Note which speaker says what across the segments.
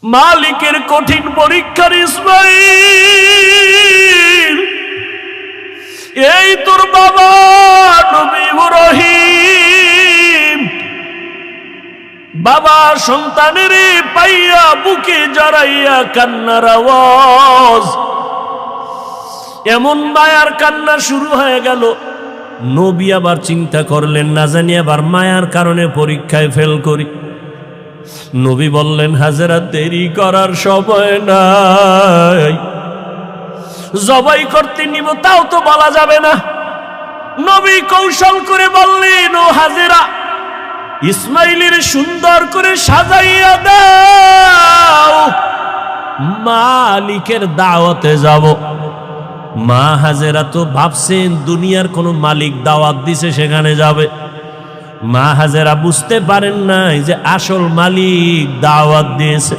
Speaker 1: মালিকের কঠিন পরীক্ষার ইসমাঈল, এই তোর বাবা নবী ইব্রাহিম বাবা সন্তানের পাইয়া বুকে জড়াইয়া কান্নার আওয়াজ, এমন মায়ার কান্না শুরু হয়ে গেল। নবী আবার চিন্তা করলেন, না জানি আবার মায়ার কারণে পরীক্ষায় ফেল করি। নবী বললেন, হাজেরা দেরি করার সময় নাই, জবাই করতে নিব তাও তো বলা যাবে না। নবী কৌশল করে বললেন, ও হাজেরা, ইসমাইলের সুন্দর করে সাজাইয়া দাও, মালিকের দাওয়াতে যাব। মা হাজেরা তো ভাবছেন দুনিয়ার কোন মালিক দাওয়াত দিছে সেখানে যাবে। মা হাজেরা বুঝতে পারেন নাই যে আসল মালিক দাওয়াত দিয়েছে।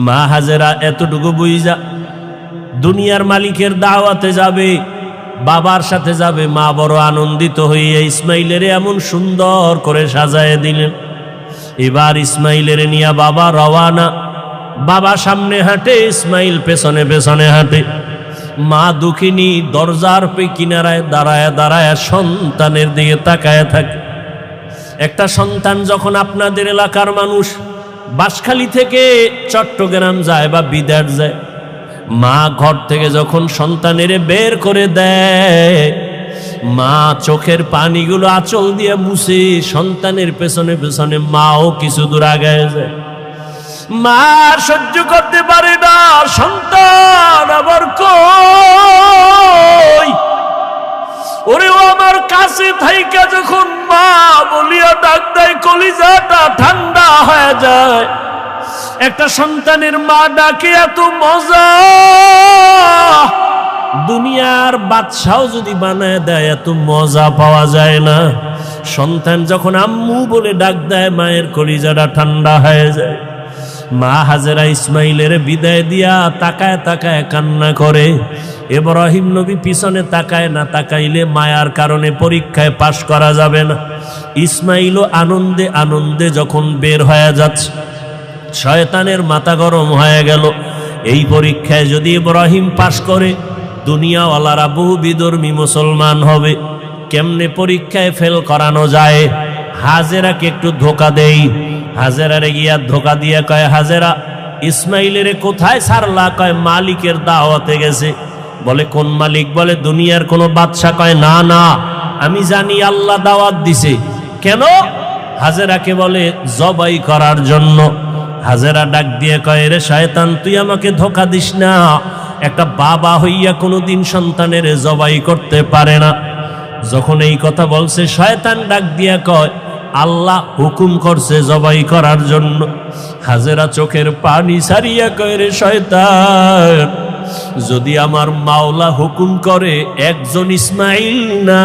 Speaker 1: মা হাজেরা এতটুকু বুঝা দুনিয়ার মালিকের দাওয়াতে যাবে, বাবার সাথে যাবে। মা বড় আনন্দিত হইয়া ইসমাইলের এমন সুন্দর করে সাজায় দিলেন। এবার ইসমাইলের নিয়ে বাবা রওয়ানা। বাবা সামনে হাঁটে, ইসমাইল পেছনে পেছনে হাঁটে। মা দুঃখিনী দরজার কিনারায় দাঁড়ায় দাঁড়ায় সন্তানের দিকে তাকায় থাকে। একটা সন্তান যখন আপনাদের এলাকার মানুষ বাঁশখালী থেকে চট্টগ্রাম যায় বা বিদেশ যায়, মা ঘর থেকে যখন সন্তানের বের করে দেয়, মা চোখের পানিগুলো আঁচল দিয়ে মুছে সন্তানের পেছনে পেছনে মাও কিছু দূর আগায় যায়। মা সহ্য করতে পারে না, সন্তান আবার কই, ওরে ও আমার কাছে থাইকা যখন মা বলিয়া ডাক দেয়, কলিজাটা ঠান্ডা হয়ে যায়। একটা সন্তানের মা ডাকে এত মজা, দুনিয়ার বাদশাও যদি বানায় দেয় এত মজা পাওয়া যায় না। সন্তান যখন আম্মু বলে ডাক দেয়, মায়ের কলিজাটা ঠান্ডা হয়ে যায়। মা হাজেরা ইসমাইলের বিদায় দিয়া তাকায় তাকায় কান্না করে। ইব্রাহিম নবী পিছনে তাকায় না, তাকাইলে মায়ার কারণে পরীক্ষায় পাশ করা যাবে না। ইসমাইলও আনন্দে আনন্দে যখন বের হয়ে যাচ্ছে, শয়তানের মাথা গরম হয়ে গেল। এই পরীক্ষায় যদি ইব্রাহিম পাশ করে, দুনিয়াওয়ালারা বহু বিধর্মী মুসলমান হবে। কেমনে পরীক্ষায় ফেল করানো যায়? হাজেরাকে একটু ধোকা দেই। হাজেরারে গিয়া ধোকা দিয়ে কয়, হাজেরা, ইসমাইলের কোথায় ছাড়লা? কয় মালিকের দাওয়াতে গেছে। বলে কোন মালিক? বলে দুনিয়ার কোন বাদশা। কয় না না, আমি জানি আল্লাহ দাওয়াত দিছে। কেন? হাজেরাকে বলে জবাই করার জন্য। হাজেরা ডাক দিয়ে কয়, রে শয়তান, তুই আমাকে ধোকা দিস না। একটা বাবা হইয়া কোনোদিন সন্তানের জবাই করতে পারে না। যখন এই কথা বলছে, শয়তান ডাক দিয়া কয়, আল্লাহ হুকুম করছে জবাই করার জন্য। হাজেরা চোখের পানি সারিয়া কয়, রে শয়তান, যদি আমার মাওলা হুকুম করে একজন ইসমাইল না,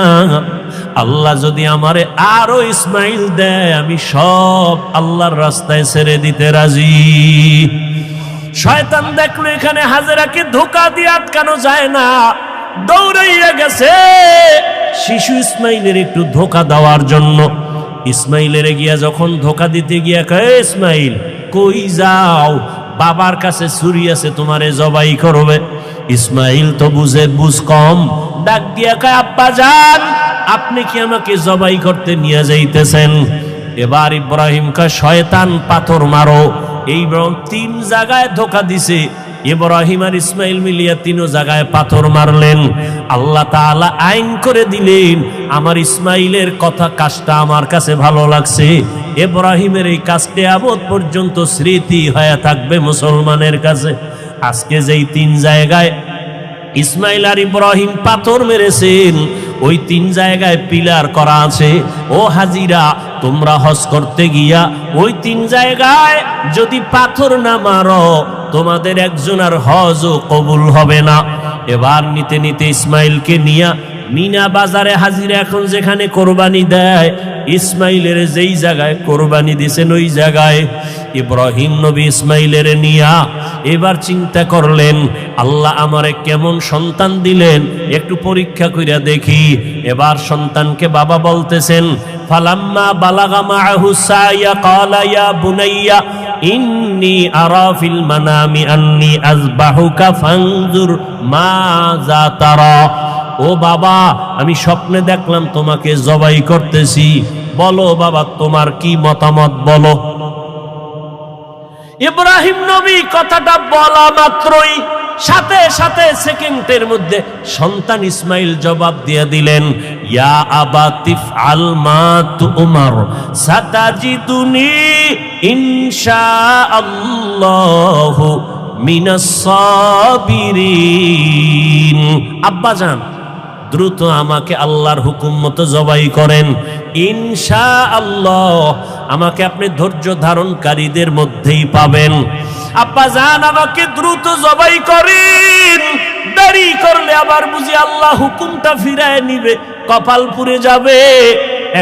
Speaker 1: আল্লাহ যদি আমারে আরো ইসমাইল দেয়, আমি সব আল্লাহর রাস্তায় ছেড়ে দিতে রাজি। শয়তান দেখলো এখানে হাজেরাকে ধোকা দিয়ে আটকানো যায় না, দৌড়াইয়া গেছে শিশু ইসমাইলের একটু ধোকা দেওয়ার জন্য। ইসমাইলের গিয়া যখন ধোকা দিতে গিয়া কয়, ইসমাইল কই যাও? বাবার কাছে ছুরি আছে, তোমারে জবাই করবে। ইসমাইল তো বুঝ কম, ডাক দিয়া কয়, আব্বা জান, আপনি কি আমাকে জবাই করতে নিয়ে যাইতেছেন? এবার ইব্রাহিম কয়, শয়তান, পাথর মারো। এই তিন জায়গায় ধোকা দিছে। ইব্রাহিম আর ইসমাইল মিলিয়া তিনো জায়গায় পাথর মারলেন। আল্লাহ তাআলা আইন করে দিলেন, আমার ইসমাইলের কথা কাজটা আমার কাছে ভালো লাগছে। ইব্রাহিমের এই কাজটা আবদ পর্যন্ত স্মৃতি হয়ে থাকবে মুসলমানের কাছে। আজকে যেই তিন জায়গায় ইসমাইল আর ইব্রাহিম পাথর মেরেছেন, ওই তিন জায়গায় পিলার করা আছে। ও হাজিরা, তোমরা হজ করতে গিয়া ওই তিন জায়গায় যদি পাথর না মারো, তোমাদের একজন আর হজও কবুল হবে না। এবার নিতে নিতে ইসমাইলকে নিয়া মিনা বাজারে হাজিরা এখন যেখানে কোরবানি দেয়, ইসমাইলের যেই জায়গায় কোরবানি দিছেন ওই জায়গায় ইব্রাহিম নবী ইসমাইলের নিয়া এবার চিন্তা করলেন, আল্লাহ আমারে কেমন সন্তান দিলেন, একটু পরীক্ষা কইরা দেখি। এবার সন্তানকে বাবা বলতেছেন, ফালাম্মা বালাগা মাআহু সায়া ক্বালা ইয়া বুনাইয়া ইন্নী আরা ফিল মানামি আন্নী আযবাহুকা ফানজুর মাযা তারা। ও বাবা, আমি স্বপ্নে দেখলাম তোমাকে জবাই করতেছি, বলো বাবা তোমার কি মতামত বলো। ইব্রাহিম নবী কথাটা বলা মাত্রই সাথে সাথে সেকেন্ডের মধ্যে সন্তান ইসমাইল জবাব দিয়ে দিলেন, ইয়া আবাতিফ আল মা তুমার সাতাজিদুনি ইনশাআল্লাহু মিনাস সাবিরিন। আব্বাজান, দ্রুত আমাকে আল্লাহর হুকুম মতো জবাই করেন, ইনশাআল্লাহ আমাকে আপনি ধৈর্য ধারণকারীদের মধ্যেই পাবেন। আব্বাজান, আমাকে দ্রুত জবাই করেন, দেরি করলে আবার বুঝি আল্লাহ হুকুমটা ফিরায় নিবে, কপাল পুড়ে যাবে।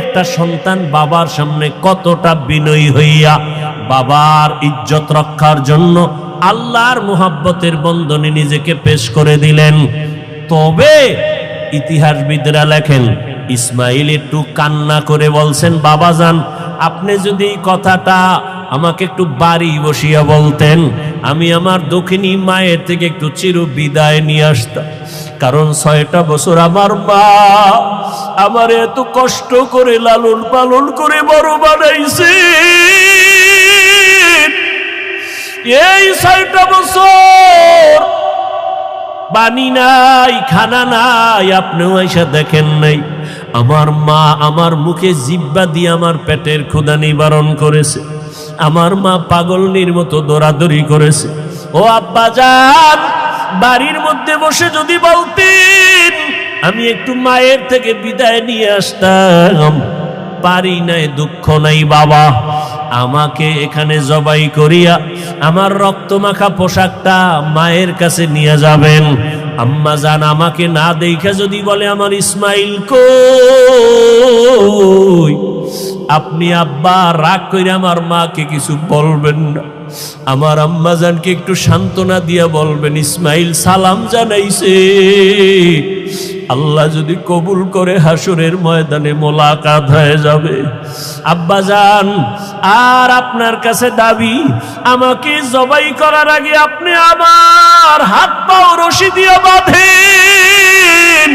Speaker 1: একটা সন্তান বাবার সামনে কতটা বিনয়ী হইয়া বাবার ইজ্জত রক্ষার জন্য আল্লাহর মুহাব্বতের বন্ধনে নিজেকে পেশ করে দিলেন। তবে ইতিহাসবিদরা লেখেন, ইসমাইল একটু কান্না করে বলছেন, বাবাজান আপনি যদি এই কথাটা আমাকে একটু বাড়ি বসিয়া বলতেন, আমি আমার দক্ষিণী মায়ের থেকে একটু চির বিদায় নিয়ে আসতাম। কারণ 6টা বছর আমার মা আমার এত কষ্ট করে লালন পালন করে বড় বানাইছে। এই 6টা বছর পানি নাই, খানা নাই, আপনিও এসে দেখেন নাই। আমার মা আমার মুখে জিহ্বা দিয়ে আমার পেটের ক্ষুধা নিবারণ করেছে। আমার মা পাগলনির মতো দৌড়াদৌড়ি করেছে। ও আব্বাজান, বাড়ির মধ্যে বসে যদি বলতেন আমি একটু মায়ের থেকে বিদায় নিয়ে আসতাম, পারি নাই, দুঃখ নাই বাবা, আমাকে এখানে জবাই করিয়া আমার রক্তমাখা পোশাকটা মায়ের কাছে নিয়ে যাবেন। আম্মা জান আমাকে না দেখে যদি বলে আমার ইসমাইল কই, আপনি আব্বা রাগ করে আমার মাকে কিছু বলবেন না, আমার আম্মা জানকে একটু সান্ত্বনা দিয়া বলবেন ইসমাইল সালাম জানাইছে, আল্লাহ যদি কবুল করে হাসরের ময়দানে মোলাকাত হয়ে যাবে। আব্বাজান, আর আপনার কাছে দাবি, আমাকে জবাই করার আগে আপনি আমার হাত পাও রশি দিয়ে বাঁধেন,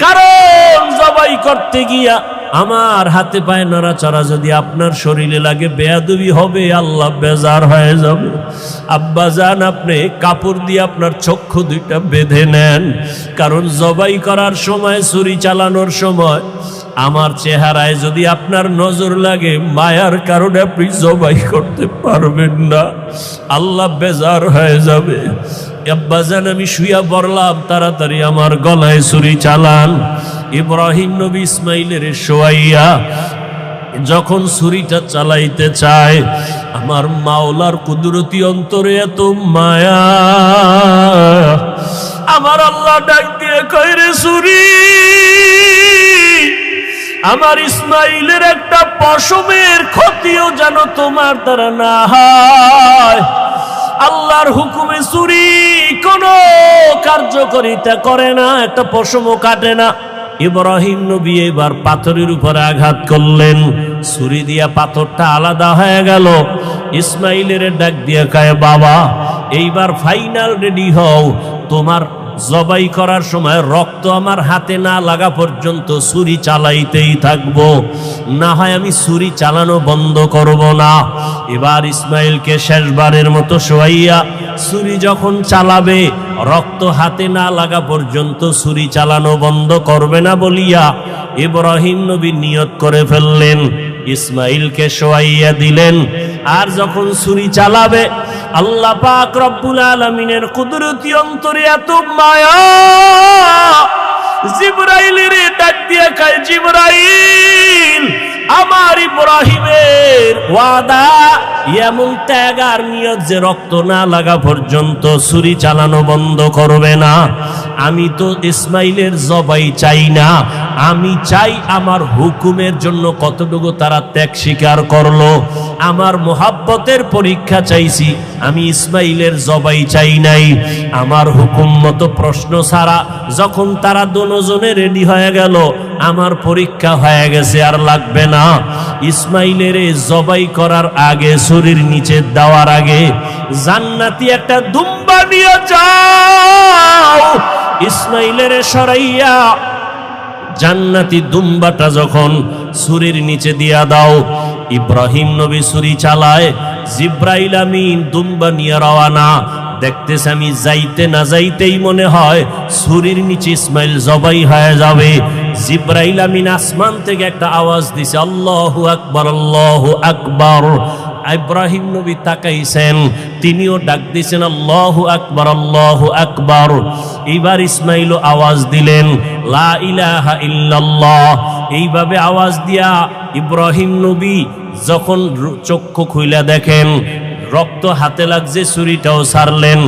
Speaker 1: কারণ জবাই করতে গিয়া আমার হাতে পায়ে নড়াচড়া যদি আপনার শরীরে লাগে বেয়াদবি হবে, আল্লাহ বেজার হয়ে যাবে। আব্বাজান, আপনি কাপড় দিয়ে আপনার চক্ষু দুইটা বেঁধে নেন, কারণ জবাই করার সময়, ছুরি চালানোর সময় আমার চেহারায় যদি আপনার নজর লাগে, মায়ার কারণে আপনি জবাই করতে পারবেন না, আল্লাহ বেজার হয়ে যাবে। আব্বাজান, আমি শুইয়া পড়লাম, তাড়াতাড়ি আমার গলায় ছুরি চালান। ইব্রাহিম নবী ইসমাইলের শোয়াইয়া যখন ছুরিটা চালাইতে চায়, আমার মাওলার কুদরতি অন্তরে এত মায়া, আমার আল্লাহ ডাক দিয়ে কয়, রে ছুরি, আমার ইসমাইলের একটা পশমের ক্ষতিও যেন তোমার দ্বারা না হয়। আল্লাহর হুকুমে ছুরি কোনো কার্যকারিতা করে না, একটা পশমও কাটে না। ইব্রাহিম নবী এবার পাথরের উপরে আঘাত করলেন, ছুরি দিয়া পাথরটা আলাদা হয়ে গেল। ইসমাইলের ডাক দিয়ে কয়, বাবা এইবার ফাইনাল রেডি হও, তোমার জবাই করার সময় রক্ত আমার হাতে না লাগা পর্যন্ত ছুরি চালাইতেই থাকবো, না হয় আমি ছুরি চালানো বন্ধ করব না। এবার ইসমাইলকে শেষবারের মতো শোয়াইয়া ছুরি যখন চালাবে, রক্ত হাতে না লাগা পর্যন্ত ছুরি চালানো বন্ধ করবে না বলিয়া ইব্রাহিম নবী নিয়ত করে ফেললেন। ইসমাইলকে শোয়াইয়া দিলেন, আর যখন ছুরি চালাবে, আল্লাহ পাক রব্বুল আলামিনের কুদরতি অন্তরে এত মায়া, জিবরাইলের ডাক দিয়ে কয়, জিবরাইল, আমার ইব্রাহিমের ওয়াদা, এমন ত্যাগ আর নিয়ত যে রক্ত না লাগা পর্যন্ত ছুরি চালানো বন্ধ করবে না। আমি তো ইসমাইলের জবাই চাই না, আমি চাই আমার হুকুমের জন্য কতটুকু তারা ত্যাগ স্বীকার করলো। আমার মোহাব্বতের পরীক্ষা চাইছি, আমি ইসমাইলের জবাই চাই নাই। আমার হুকুম মতো প্রশ্ন ছাড়া যখন তারা দুজনে রেডি হয়ে গেল, আমার পরীক্ষা হয়ে গেছে, আর লাগবে না। ইসমাইলের জবাই করার আগে, শরীর নিচে দেওয়ার আগে, জান্নাতি একটা দুম্বা নিয়ে যাও, ইসমাইলের সরাইয়া জান্নাতি দুম্বাটা যখন ছুরির নিচে দিয়া দাও। ইব্রাহিম নবী ছুরি চালায়, জিব্রাইল আমিন দুম্বা নিয়ে রওয়ানা। দেখতেছে আমি যাইতে না যাইতেই মনে হয় ছুরির নিচে ইসমাইল জবাই হয়ে যাবে। জিব্রাইল আমিন আসমান থেকে একটা আওয়াজ দিছে, আল্লাহু আকবার, আল্লাহু আকবার। ইব্রাহিম নবী তাকাইছেন, তিনিও ডাক দিয়েছেন আল্লাহু আকবার, আল্লাহু আকবার। এইবার ইসমাইলও আওয়াজ দিলেন লা ইলাহা ইল্লাল্লাহ। এইভাবে আওয়াজ দিয়া ইব্রাহিম নবী যখন চক্ষু খুইলা দেখেন রক্ত হাতে লাগছে, ছুরিটাও ছাড়লেন।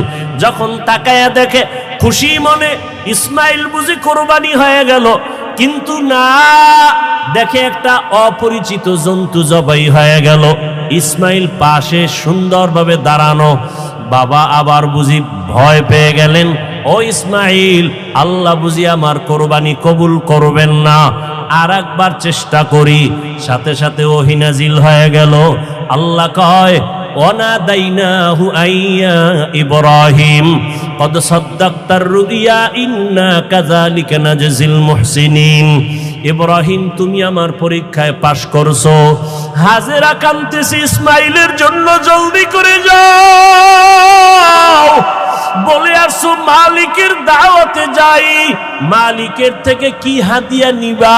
Speaker 1: যখন তাকায়া দেখে খুশি মনে ইসমাইল বুঝি কোরবানি হয়ে গেল, কিন্তু না, দেখে একটা অপরিচিত জন্তু জবাই হয়ে গেল। ইসমাইল পাশে সুন্দরভাবে দাঁড়ানো। বাবা আবার বুঝি ভয় পেয়ে গেলেন, ও ইসমাইল, আল্লাহ বুঝি আমার কোরবানি কবুল করবেন না, আর একবার চেষ্টা করি। সাথে সাথে ওহী নাজিল হয়ে গেল। আল্লাহ কয়, ওয়ানাদাইনাহু আইয়া ইব্রাহিম কদ সাদ্দাকতার রুইয়া ইন্না কাযালিকা নাজজিল মুহসিনিন। ইব্রাহিম, তুমি আমার পরীক্ষায় পাশ করছো। হাজেরা কাঁদতেছে ইসমাইলের জন্য, জলদি করে যাও। বলে আসো মালিকের দাওয়াতে যাই, মালিকের থেকে কি হাদিয়া নিবা?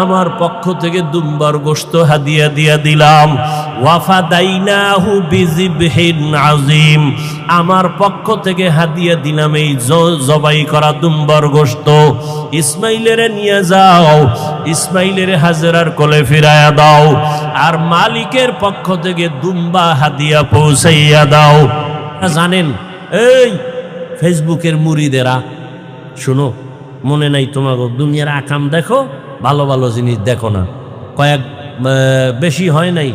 Speaker 1: আমার পক্ষ থেকে দুম্বার গোশত হাদিয়া দিয়া দিলাম। ওয়াফাদাইনাহু বিযিবহিন আযীম, আমার পক্ষ থেকে হাদিয়া দিলাম এই জবাই করা দুম্বার গোশত। ইসমাইলের নিয়ে যাও, ইসমাইলের হাজেরার কোলে ফিরায়া দাও, আর মালিকের পক্ষ থেকে দুম্বা হাদিয়া পৌঁছাইয়া দাও। জানেন, এই ফেসবুকের মুরিদেরা, শুনো, মনে নাই তোমাকে? দুনিয়ার আকাম দেখো, ভালো ভালো জিনিস দেখো না। বেশি হয় নাই,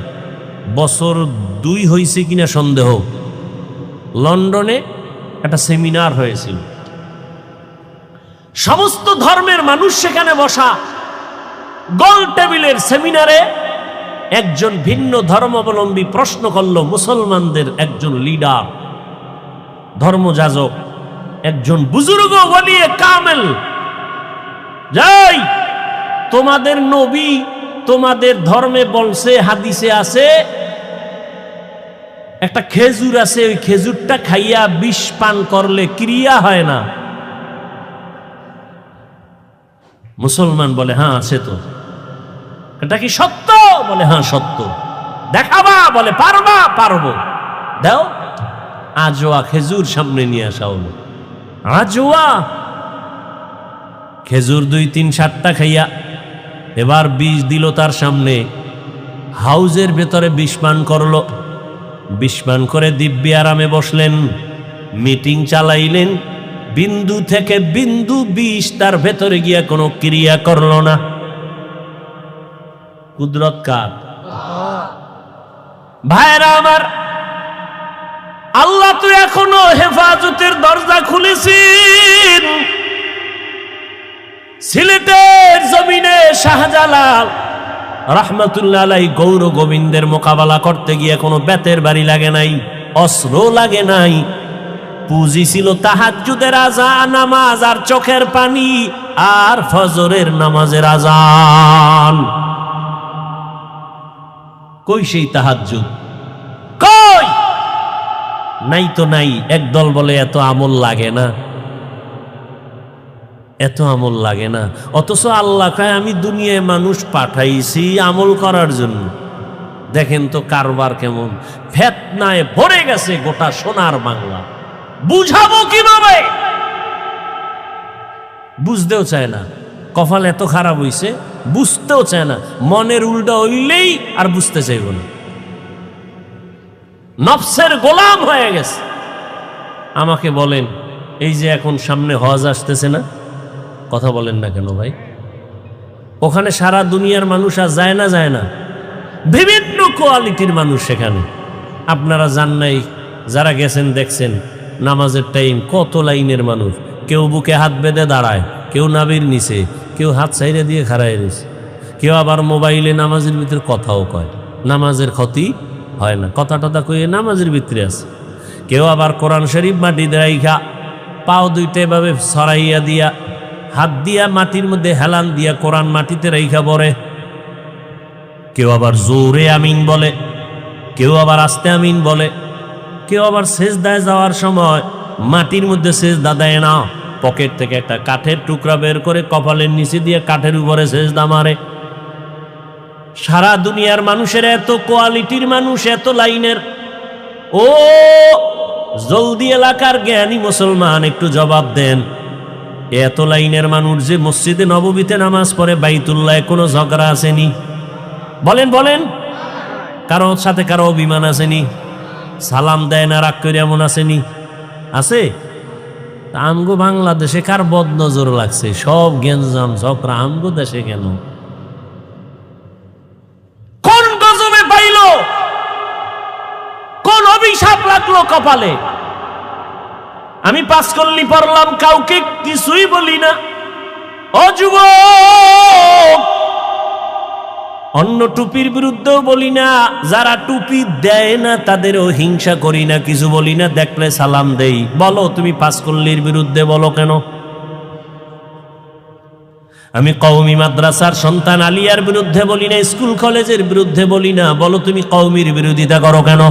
Speaker 1: বছর 2 হয়েছে কিনা সন্দেহ, লন্ডনে একটা সেমিনার হয়েছিল। সমস্ত ধর্মের মানুষ সেখানে বসা। গোল টেবিলের সেমিনারে একজন ভিন্ন ধর্মাবলম্বী প্রশ্ন করল মুসলমানদের একজন লিডার, ধর্মযাজক, একজন বুজুর্গ ওয়ালিয়ে কামেল, যাই তোমাদের নবী তোমাদের ধর্মে বলছে, হাদিসে আছে, একটা খেজুর আছে, ওই খেজুরটা খাইয়া বিষ পান করলে ক্রিয়া হয় না। মুসলমান বলে হ্যাঁ আছে তো। এটা কি সত্য? বলে হ্যাঁ সত্য। দেখাবা? বলে পারবা? পারবো। দাও। আজোয়া খেজুর সামনে নিয়ে আসা হলো। আজোয়া খেজুর 2-3-7টা খাইয়া এবার বিষ দিল তার সামনে। হাউজের ভেতরে বিষ পান করলো। বিষ পান করে দিব্যি আরামে বসলেন, মিটিং চালাইলেন। বিন্দু থেকে বিন্দু বিষ তার ভেতরে গিয়া কোনো ক্রিয়া করলো না। কুদরত কার? ভাইরা আমার, আল্লাহ তো এখনো হেফাজতের দরজা খুলেছেন। সিলেটের জমিনে শাহজালাল রাহমাতুল্লাহ আলাইহি গৌর গোবিন্দের মোকাবেলা করতে গিয়ে কোনো বেতের বাড়ি লাগে নাই, অস্ত্র লাগে নাই। পুঁজি ছিল তাহাজ্জুদের আযান, নামাজ আর চোখের পানি, আর ফজরের নামাজের আযান। কই সেই তাহাজ্জুদ? কই? নাই তো নাই। একদল বলে এত আমল লাগে না, এত আমল লাগে না। অথচ আল্লাহ কয় আমি দুনিয়ায় মানুষ পাঠাইছি আমল করার জন্য। দেখেন তো কারবার কেমন, ফিতনায় ভরে গেছে গোটা সোনার বাংলা। বুঝাবো কিভাবে? বুঝতেও চায় না। কপাল এত খারাপ হইছে, বুঝতেও চায় না। মনের উল্টা হইলেই আর বুঝতে চাইব না। নফসের গোলাম হয়ে গেছে। আমাকে বলেন, এই যে এখন সামনে হজ আসতেছে না, কথা বলেন না কেন ভাই? ওখানে সারা দুনিয়ার মানুষ আর যায় না, যায় না, বিভিন্ন কোয়ালিটির মানুষ সেখানে। আপনারা জান নাই, যারা গেছেন দেখছেন, নামাজের টাইম কত লাইনের মানুষ। কেউ বুকে হাত বেঁধে দাঁড়ায়, কেউ নাবির নিচে, কেউ হাত সাইডে দিয়ে খাড়ায় রয়েছে, কেউ আবার মোবাইলে নামাজের ভিতরে কথাও কয়, নামাজের ক্ষতি হয় না, কথা টথা কয়ে নামাজের ভিতরে আছে। কেউ আবার কোরআন শরীফ মাটি রাইখা পাও দুইটা এভাবে সরাইয়া দিয়া, হাত দিয়া মাটির মধ্যে হেলান দিয়া কোরআন মাটিতে রাইখা পড়ে। কেউ আবার জোরে আমিন বলে, কেউ আবার আস্তে আমিন বলে, কেউ আবার সেজদায় যাওয়ার সময় মাটির মধ্যে সেজদা দেয় না, পকেট থেকে একটা কাঠের টুকরা বের করে কপালের নিচে দিয়ে কাঠের উপরে সেজদা মারে। সারা দুনিয়ার মানুষের এত কোয়ালিটির মানুষ, এত লাইনের। ও জলদি এলাকার জ্ঞানী মুসলমান, একটু জবাব দেন, এত লাইনের মানুষ যে মসজিদে নববীতে নামাজ পড়ে, বাইতুল্লাহ কোনো ঝগড়া আসেনি? বলেন বলেন, কারোর সাথে কারো অভিমান আসেনি? সালাম দেয় না, রাগ করে এমন আসেনি? আছে? আমগো বাংলাদেশে কার বদনজর লাগছে? সব গেঞ্জাম ঝগড়া আমগো দেশে কেন? কোন গজবে পাইল? কোন অভিশাপ লাগলো কপালে? আমি পাস করলি পড়লাম, কাউকে কিছুই বলি না। ও যুবক, অন্য টুপির বিরুদ্ধেও বলি না, যারা টুপি দেয় না তাদেরও হিংসা করি না, কিছু বলি না, দেখলে সালাম দেই। বলো তুমি পাঁচকল্লির বিরুদ্ধে বলো কেন? আমি কওমি মাদ্রাসার সন্তান আলিয়ার বিরুদ্ধে বলি না, স্কুল কলেজের বিরুদ্ধে বলি না, বলো তুমি কওমির বিরোধিতা করো কেন?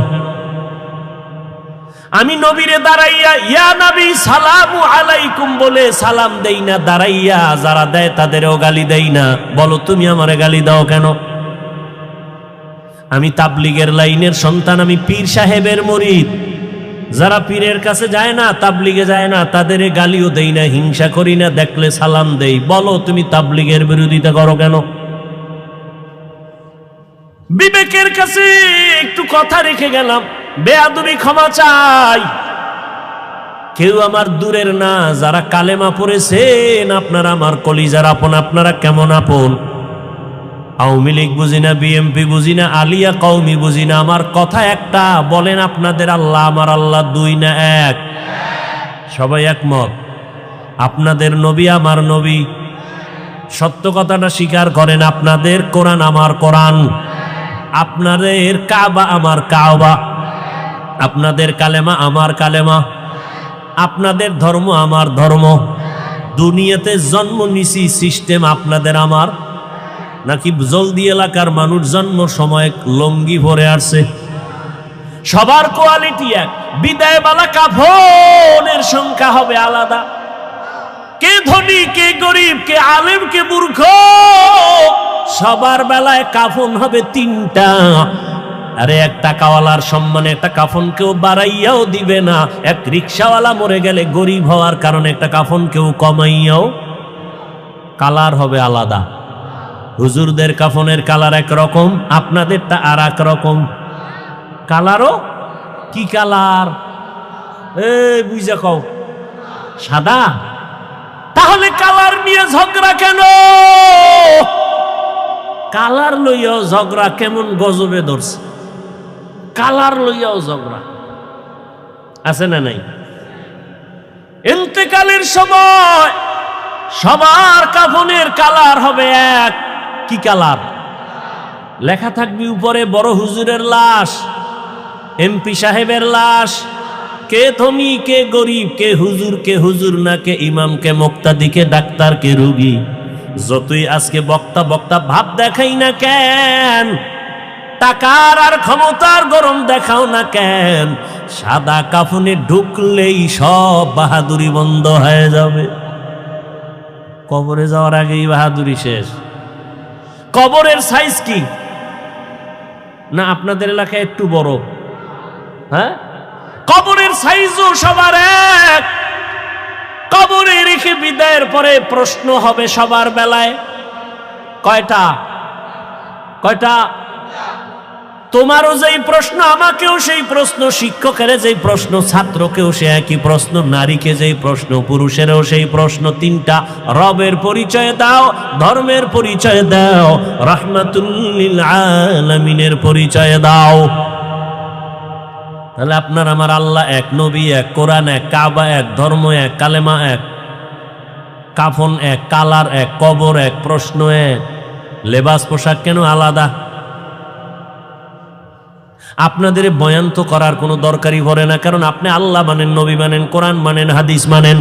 Speaker 1: আমি নবীরে দাঁড়াইয়া ইয়া নবী সালামু আলাইকুম বলে সালাম দেই না, দাঁড়াইয়া যারা দেয় তাদেরও গালি দেই না, বলো তুমি আমারে গালি দাও কেন? আমি তাবলিগের লাইনের সন্তান, আমি পীর সাহেবের মুরিদ। যারা পীরের কাছে যায় না, তাবলিগে যায় না, তাদের গালিও দেই না, হিংসা করি না, দেখলে সালাম দেই। বলো তুমি তাবলিগের বিরোধিতা করো কেন? বিবেকের কাছে একটু কথা রেখে গেলাম, বেয়াদবি ক্ষমা চাই। কেউ আমার দূরের না, যারা কালেমা পড়েছেন আপনারা আমার কলিজার আপন। আপনারা কেমন আপন? আওয়ামী লীগ বুঝি না, বিএমপি বুঝি না, আলিয়া কওমি বুঝি না, আমার কথা একটা, বলেন আপনাদের আল্লাহ আমার আল্লাহ দুই না এক? সবাই একমত? আপনাদের নবী আমার নবী, সত্য কথাটা স্বীকার করেন। আপনাদের কোরআন আমার কোরআন, আপনাদের কাবা আমার কাবা, আপনাদের কালেমা আমার কালেমা, আপনাদের ধর্ম আমার ধর্ম। দুনিয়াতে জন্ম নিছি সিস্টেম আপনাদের আমার, নাকি জলদি এলাকার মানুষ জন্ম সময় লঙ্গি ভরে আসছে? সবার কোয়ালিটি এক, বিদায়বালা কাফনের সংখ্যা হবে আলাদা। কে ধনী, কে গরিব, কে আলেম, কে মূর্খ, সবার বেলায় কাফন হবে তিনটা। আরে এক টাকাওয়ালার সম্মানে একটা কাফন কেউ বাড়াইয়াও দিবে না। এক রিক্সাওয়ালা মরে গেলে গরিব হওয়ার কারণে একটা কাফন কেউ কমাইয়াও, কালার হবে আলাদা। হুজুরদের কাফনের কালার একরকম, আপনাদেরটা আর এক রকম। কালারও কি কালার? বুঝা কও, সাদা। তাহলে কালার নিয়ে ঝগড়া কেন? কালার লইয়াও ঝগড়া কেমন গজবে ধরছে? কালার লইয়াও ঝগড়া আছে না নাই? ইন্তেকালের সময় সবার কাফনের কালার হবে এক। কি কালার? লেখা থাকবে উপরে বড় হুজুরের লাশ, এমপি সাহেবের লাশ, কে ধনী, কে গরিব, কে হুজুর না, কে ইমাম, কে মুক্তাদি, কে ডাক্তার, কে রোগী। যতই আজকে বক্তা বক্তা ভাব দেখাই না কেন, টাকার আর ক্ষমতার গরম দেখাও না কেন, সাদা কাফনে ঢুকলেই সব বাহাদুরি বন্ধ হয়ে যাবে। কবরে যাওয়ার আগেই বাহাদুরি শেষ। কবরের সাইজ কি না আপনাদের এলাকায় একটু বড়? হ্যাঁ, কবরের সাইজও সবার এক। কবরে রেখে বিদায়ের পরে প্রশ্ন হবে সবার বেলায়, কয়টা? তোমারও যেই প্রশ্ন, আমাকেও সেই প্রশ্ন, শিক্ষকের যেই প্রশ্ন, ছাত্রকেও সে একই প্রশ্ন, নারীকে যেই প্রশ্ন, পুরুষেরও সেই প্রশ্ন। তিনটা রবের পরিচয় দাও, ধর্মের পরিচয় দাও, রাহমাতুল লিল আলামিনের পরিচয় দাও। তাহলে আপনার আমার আল্লাহ এক, নবী এক, কোরআন এক, কাবা এক, ধর্ম এক, কালেমা এক, কাফন এক, কালার এক, কবর এক, প্রশ্ন এক, লেবাস পোশাক কেন আলাদা? আপনাদের বয়ান তো করার কোনো দরকারই পড়ে না, কারণ আপনি আল্লাহ মানেন, নবী মানেন, কোরআন মানেন, হাদিস মানেন।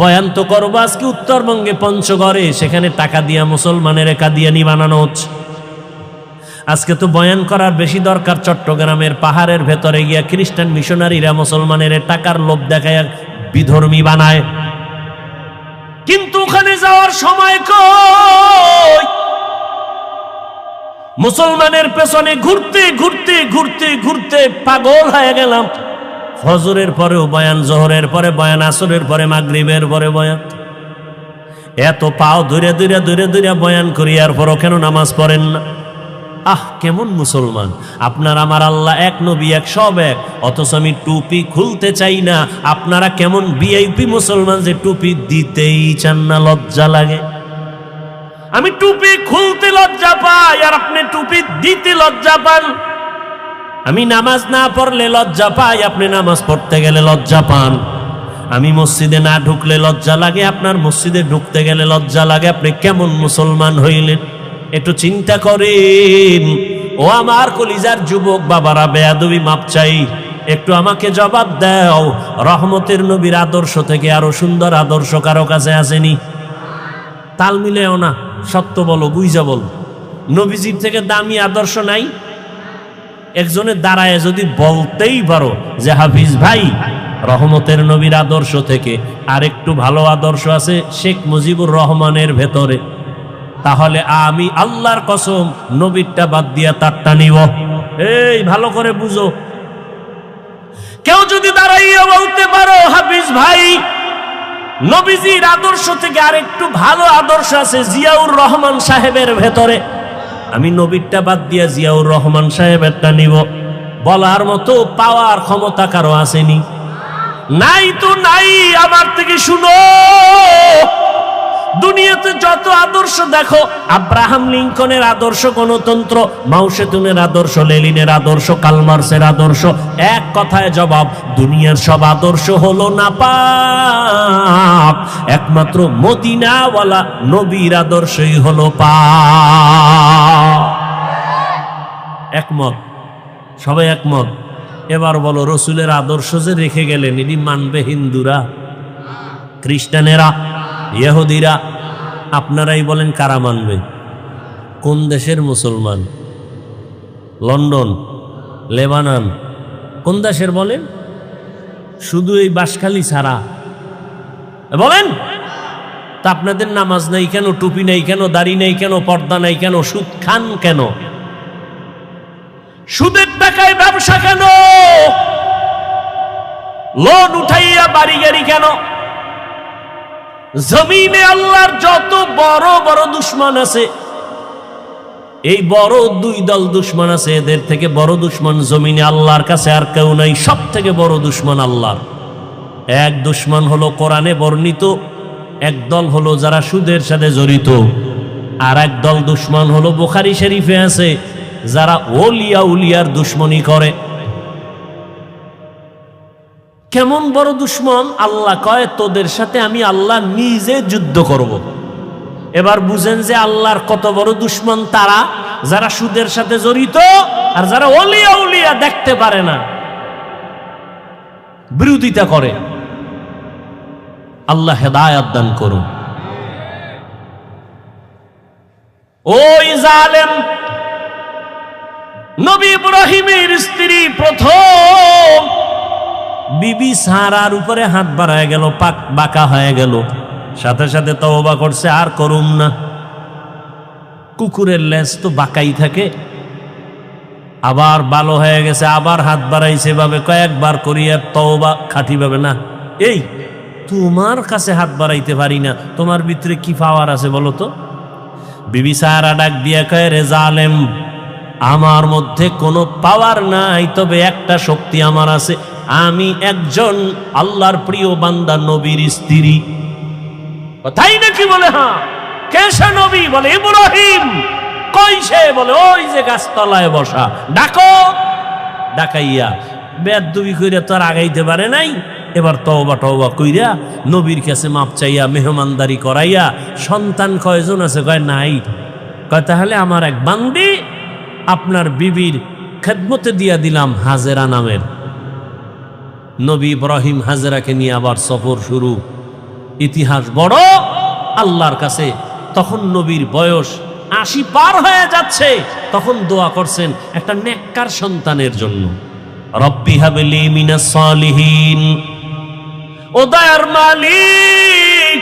Speaker 1: বয়ান তো করবো আজকে উত্তরবঙ্গে পঞ্চগড়ে, সেখানে টাকা দিয়া মুসলমানের কাদিয়ানি বানানো হচ্ছে। আজকে তো বয়ান করার বেশি দরকার চট্টগ্রামের পাহাড়ের ভেতরে গিয়া খ্রিস্টান মিশনারিরা মুসলমানের টাকার লোভ দেখায় বিধর্মী বানায়। কিন্তু ওখানে যাওয়ার সময় কই? মুসলমানের পেছনে ঘুরতে ঘুরতে ঘুরতে ঘুরতে পাগল হয়ে গেলাম। ফজরের পরেও বয়ান, জোহরের পরে বয়ান, আসরের পরে মাগরিবের পরে বয়ান। এত পাও ধরে ধরে ধরে ধরে বয়ান করি, আর পরও কেন নামাজ পড়েন না? কেমন মুসলমান? আপনার আমার আল্লাহ এক, নবী এক, সব এক, অথচ আমি টুপি খুলতে চাই না। আপনারা কেমন ভিআইপি মুসলমান যে টুপি দিতেই চান না, লজ্জা লাগে। আমি টুপি খুলতে লজ্জা পাই, আর আপনি টুপি দিতে লজ্জা পান। আমি নামাজ না পড়লে লজ্জা পাই, আপনি নামাজ পড়তে গেলে লজ্জা পান। আমি মসজিদে না ঢুকলে লজ্জা লাগে, আপনার মসজিদে ঢুকতে গেলে লজ্জা লাগে। আপনি কেমন মুসলমান হইলেন? একটু চিন্তা করেন। ও আমার কলিজার যুবক বাবারা, বেয়াদবি মাপ চাই, একটু আমাকে জবাব দাও। রহমতের নবীর আদর্শ থেকে আরো সুন্দর আদর্শ কারো কাছে আসেনি? তাল মিলেও না, সত্য বলো, বুঝা বলো। নবীজির থেকে দামি আদর্শ নাই? একজনের দাঁড়ায় যদি বলতেই পারো যে হাফিজ ভাই, রহমতের নবীর আদর্শ থেকে আরেকটু ভালো আদর্শ আছে শেখ মুজিবুর রহমানের ভেতরে, তাহলে আমি আল্লাহর কসম নবীরটা বাদ দিয়া তারটা নিব। এই ভালো করে বুঝো। কেউ যদি দাঁড়াইয়া বলতে পারো হাফিজ ভাই, নবীজির আদর্শ থেকে আরেকটু ভালো আদর্শ আছে জিয়াউর রহমান সাহেবের ভেতরে, আমি নবীরটা বাদ দিয়া জিয়াউর রহমান সাহেবেরটা নিব, বলার মতো পাওয়ার ক্ষমতা কারো আসেনি? নাই তো নাই। আমার থেকে শুনো, দুনিয়াতে যত আদর্শ দেখো, আব্রাহাম লিঙ্কনের আদর্শ গণতন্ত্র, মাও সেতুনের আদর্শ, লেনিনের আদর্শ, কালমার্সের আদর্শ, এক কথায় জবাব, দুনিয়ার সব আদর্শ হলো না পাপ, একমাত্র মদিনাওয়ালা নবীর আদর্শই হলো পাপ। একমত? সবাই একমত? এবার বলো, রসুলের আদর্শ যে রেখে গেলেন, এটি মানবে হিন্দুরা, খ্রিস্টানেরা, ইহুদিরা? আপনারাই বলেন কারা মানবে? কোন দেশের মুসলমান? লন্ডন, লেবানন, কোন দেশের বলেন? শুধু এই বাঁশখালী ছাড়া বলেন। তা আপনাদের নামাজ নাই কেন, টুপি নাই কেন, দাড়ি নাই কেন, পর্দা নাই কেন, সুদ খান কেন, সুদের টাকায় ব্যবসা কেন, লোন উঠাইয়া বাড়ি গাড়ি কেন? জমিনে আল্লাহর যত বড় বড় দুশ্মন আছে, এই বড় দুই দল দুশ্মন আছে, এদের থেকে বড় দুশ্মন জমিনে আল্লাহর কাছে আর কেউ নাই। সব থেকে বড় দুশ্মন আল্লাহর। এক দুশ্মন হলো কোরআনে বর্ণিত, এক দল হলো যারা সুদের সাথে জড়িত, আর এক দল দুশ্মন হলো বুখারী শরীফে আছে, যারা ওলিয়া উলিয়ার দুশ্মনী করে। কেমন বড় দুশ্মন? আল্লাহ কয়, তোদের সাথে আমি আল্লাহ নিজে যুদ্ধ করব। এবার বুঝেন যে আল্লাহর কত বড় দুশ্মন তারা, যারা সুদের সাথে জড়িত আর যারা ওলিয়া উলিয়া দেখতে পারে না, বিরোধিতা করে। আল্লাহ হেদায়েত দান করুন। ওই জালেম নবী ইব্রাহিমের স্ত্রী প্রথম বিবি সারার উপরে হাত বাড়ায় গেল, পাক বাঁকা হয়ে গেল, সাথে সাথে তওবা করছে, আর করুম না। কুকুরের লেজ তো বাঁকাই থাকে, আবার ভালো হয়ে গেছে, আবার হাত বাড়াইছে ভাবে কয়েকবার করিয়া তওবা খাঁটি ভাবে না। এই তোমার কাছে হাত বাড়াইতে পারি না, তোমার ভিতরে কি পাওয়ার আছে বলো তো? বিবি সারা ডাক দিয়া কয়, রে জালেম, আমার মধ্যে কোনো পাওয়ার নাই, তবে একটা শক্তি আমার আছে, আমি একজন আল্লাহর প্রিয় বান্দা, নবীর স্ত্রী। তাই নাকি? বলে হ্যাঁ। কে সে নবী? বলে ইব্রাহিম। কই সে? বলে ওই যে গাছতলায় বসা। ডাকো। ডাকাইয়া বেয়াদবি কইরা তো আর আগাইতে পারে নাই, এবার তওবা টওবা কইরা নবীর কাছে মাপ চাইয়া মেহমানদারি করাইয়া, সন্তান কয়জন আছে? কয় নাই। কয় তাহলে আমার এক বান্দি আপনার বিবির খেদমতে দিয়া দিলাম, হাজেরা নামের। নবী ইব্রাহিম হাজেরাকে নিয়ে আবার সফর শুরু। ইতিহাস বড় আল্লাহর কাছে। তখন নবীর বয়স 80 পার হয়ে যাচ্ছে। তখন দোয়া করছেন একটা নেককার সন্তানের জন্য, রব্বি হাবলি মিনাস সালিহিন। ও দয়ার মালিক,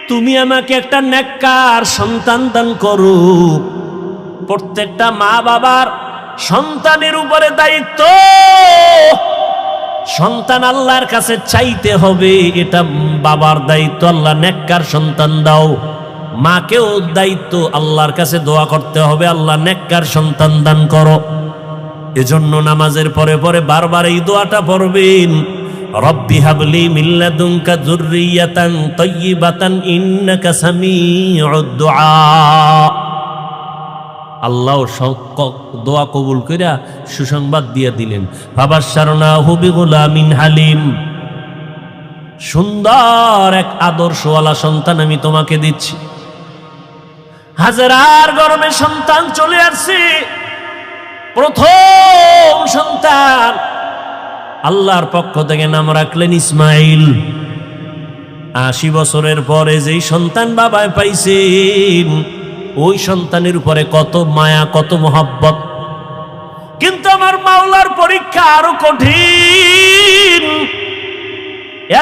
Speaker 1: তুমি আমাকে একটা নেককার সন্তান দান করো। প্রত্যেকটা মা বাবার সন্তানের উপরে দায়িত্ব। সন্তান আল্লাহর কাছে চাইতে হবে, এটা বাবার দায়িত্ব। আল্লাহ নেককার সন্তান দাও। মাকেও দায়িত্ব, আল্লাহর কাছে দোয়া করতে হবে, আল্লাহ নেককার সন্তান দান করো। এজন্য নামাজের পরে পরে বারবার এই দোয়াটা পড়বেন, রব্বি হাবলি মিন লাদুনকা যুররিয়াতান তাইয়্যিবাতান ইন্নাকা সামিউদ দুআ। আল্লাহ দোয়া কবুল কইরা সুসংবাদ দিয়ে দিলেন, ফাবাশশারনাহু বিগুলামিন হালিম। সুন্দর এক আদর্শওয়ালা সন্তান আমি তোমাকে দিচ্ছি। হাজেরার গর্ভে সন্তান চলে আসছে, প্রথম সন্তান। আল্লাহর পক্ষ থেকে নাম রাখলেন ইসমাইল। 80 বছরের পরে যেই সন্তান বাবায় পাইছেন, ওই সন্তানের উপরে কত মায়া, কত মোহাব্বত। কিন্তু আমার মাওলার পরীক্ষা আরো কঠিন।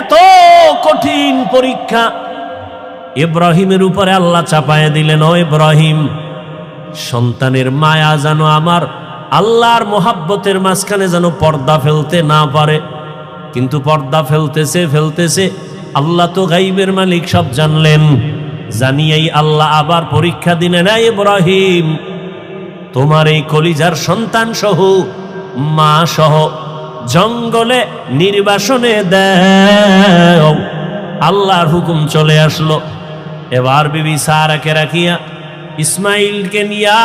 Speaker 1: এত কঠিন পরীক্ষা ইব্রাহিমের উপরে আল্লাহ চাপায় দিলেন। ও ইব্রাহিম, সন্তানের মায়া যেন আমার আল্লাহর মোহাব্বতের মাঝখানে যেন পর্দা ফেলতে না পারে। কিন্তু পর্দা ফেলতেছে। আল্লাহ তো গাইবের মালিক, সব জানলেন। জানিয়েই আল্লাহ আবার পরীক্ষা দিলেন, এই ইব্রাহিম, তোমার এই কলিজার সন্তান সহ, মা সহ জঙ্গলে নির্বাসনে দাও। আল্লাহর হুকুম চলে আসলো। এবার বিবি সারাকে রাখিয়া ইসমাইলকে নিয়া,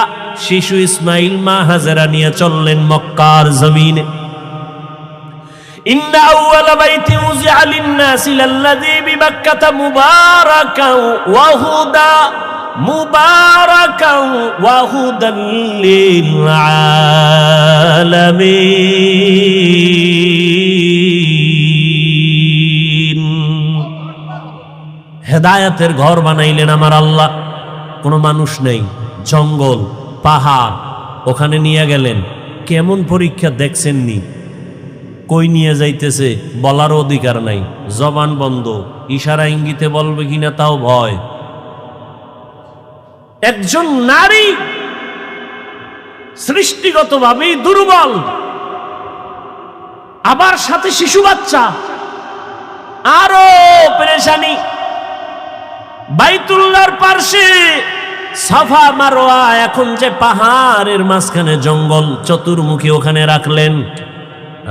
Speaker 1: শিশু ইসমাইল মা হাজেরা নিয়ে চললেন মক্কার জমিনে। ইন্না আউওয়ালা বাইতি উযিআ লিন-নাসি লাল্লাযী বিবাক্কাতা মুবারাকান ওয়া হুদান লিল আলামিন। হেদায়েতের ঘর বানাইলেন আমার আল্লাহ। কোনো মানুষ নেই, জঙ্গল, পাহাড়, ওখানে নিয়ে গেলেন। কেমন পরীক্ষা দেখছেননি? কই নিয়ে যাইতেছে বলার অধিকার নাই, জবান বন্ধ, ইশারা ইঙ্গিতে বলবে কিনা তাও ভয়। একজন নারী সৃষ্টিগতভাবেই দুর্বল, আবার সাথে শিশু বাচ্চা, আরো পেরেশানি। বাইতুল্লাহর পাশে সাফা মারওয়া, এখন যে পাহাড়ের মাঝখানে জঙ্গল, চতুর্মুখী, ওখানে রাখলেন।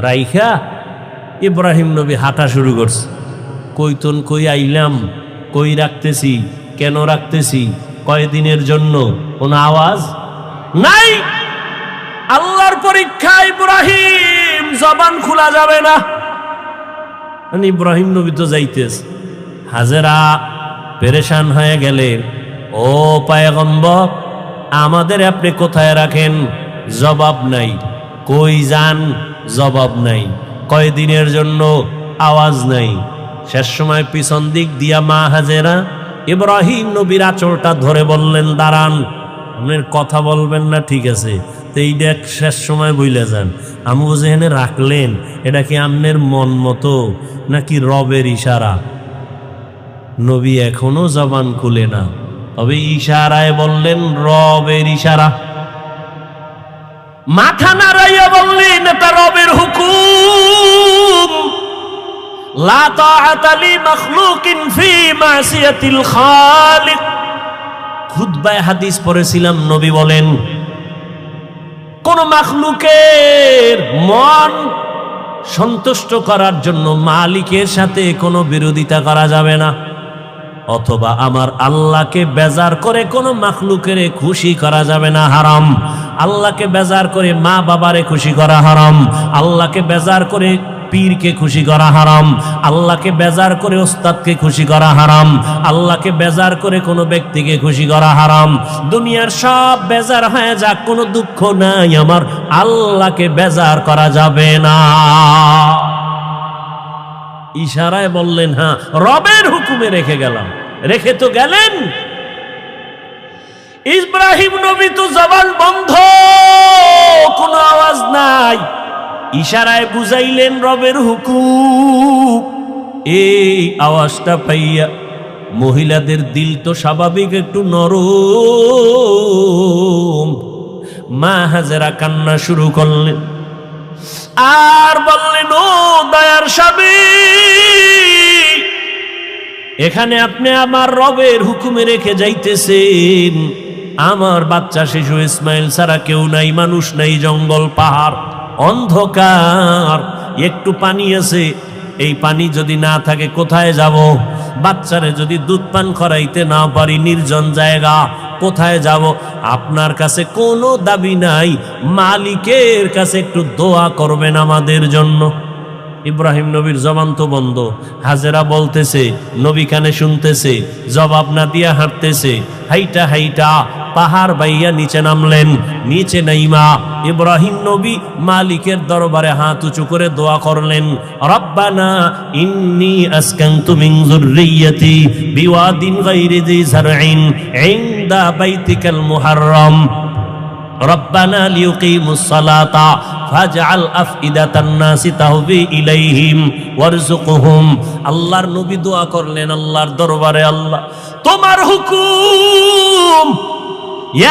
Speaker 1: রাইখা ইব্রাহিম নবী হাঁটা শুরু করছে। কইতন কই আইলাম, কই রাখতেছি, কেন রাখতেছি, কয়দিনের জন্য, কোন আওয়াজ নাই। আল্লাহর পরীক্ষা ইব্রাহিম, জবান খোলা যাবে না। ইব্রাহিম নবী তো যাইতেছে। হাজেরা পেরেশান হয়ে গেলেন, ও পয়গম্বর, আমাদের আপনি কোথায় রাখেন? জবাব নাই। কই যান? জবাব নাই। কয়দিনের জন্য? আওয়াজ নাই। শেষ সময় পিছন দিক দিয়া মা হাজেরা ইব্রাহিম নবীর আঁচলটা ধরে বললেন, দাঁড়ান, আপনার কথা বলবেন না, ঠিক আছে, তো এই দেখ শেষ সময় বইলে যান। আমি যেখানে রাখলেন, এটা কি আপনার মন মতো নাকি রবের ইশারা? নবী এখনো জবান খুলে না, তবে ইশারায় বললেন রবের ইশারা। মাথা নাড়াইয়া বললেন, এটা রবের হুকুম। লা তাআতা লিমাখলুকিন ফি মাসিয়াতিল খালিক। খুতবায়ে হাদিস পড়েছিলাম, নবী বলেন, কোন মাখলুকের মন সন্তুষ্ট করার জন্য মালিকের সাথে কোনো বিরোধিতা করা যাবে না, অথবা আমার আল্লাহকে বেজার করে কোনো মাখলুকের খুশি করা যাবে না, হারাম। আল্লাহকে বেজার করে মা বাবারে খুশি করা হারাম, আল্লাহকে বেজার করে পীরকে খুশি করা হারাম, আল্লাহকে বেজার করে ওস্তাদকে খুশি করা হারাম, আল্লাহকে বেজার করে কোনো ব্যক্তিকে খুশি করা হারাম। দুনিয়ার সব বেজার হয়ে যাক, কোনো দুঃখ নাই, আমার আল্লাহকে বেজার করা যাবে না। ইশারায় বললেন হ্যাঁ, রবের হুকুমে রেখে গেলাম। রেখে তো গেলেন। ইব্রাহিম নবী তো জবান বন্ধ, কোনো আওয়াজ নাই, ইশারায় বুঝাইলেন রবের হুকুম। এই আওয়াজটা পাইয়া মহিলাদের দিল তো স্বাভাবিক একটু নরম। মা হাজেরা কান্না শুরু করলেন আর বললেন, ও দয়ার স্বামী, এখানে আপনি আমার রবের হুকুমে রেখে যাইতেছেন, আমার বাচ্চা শিশু ইসমাইল ছাড়া কেউ নাই, মানুষ নাই, জঙ্গল পাহাড় অন্ধকার, একটু পানি আছে, এই পানি যদি না থাকে কোথায় যাব? বাচ্চারে যদি দুধ পান করাইতে না পারি, নির্জন জায়গা, কোথায় যাব? আপনার কাছে কোনো দাবি নাই, মালিকের কাছে একটু দোয়া করবেন আমাদের জন্য। ইব্রাহিম নবীর জবান তো বন্ধ, হাজেরা বলতেছে, নবী কানে শুনতেছে, জবাব না দিয়া হাঁটতেছে, হাইটা হাইটা পাহাড় বাইয়া নিচে নামলেন। নিচে নাইমা ইব্রাহিম নবী মালিকের দরবারে হাত উঁচু করে দোয়া করলেন, রব্বানা ইন্নী আসকানতু মিন যুররিয়্যাতি বিওয়াদিন গায়রি যি যারইন ইনদা বাইতিকাল মুহাররম রব্বানা লিয়ুকিমুস সালাতা ফাজআল আফইদাতান নাসি তাহবি ইলাইহিম ওয়ারযুকহুম। আল্লাহর নবী দোয়া করলেন আল্লাহর দরবারে, আল্লাহ তোমার হুকুম,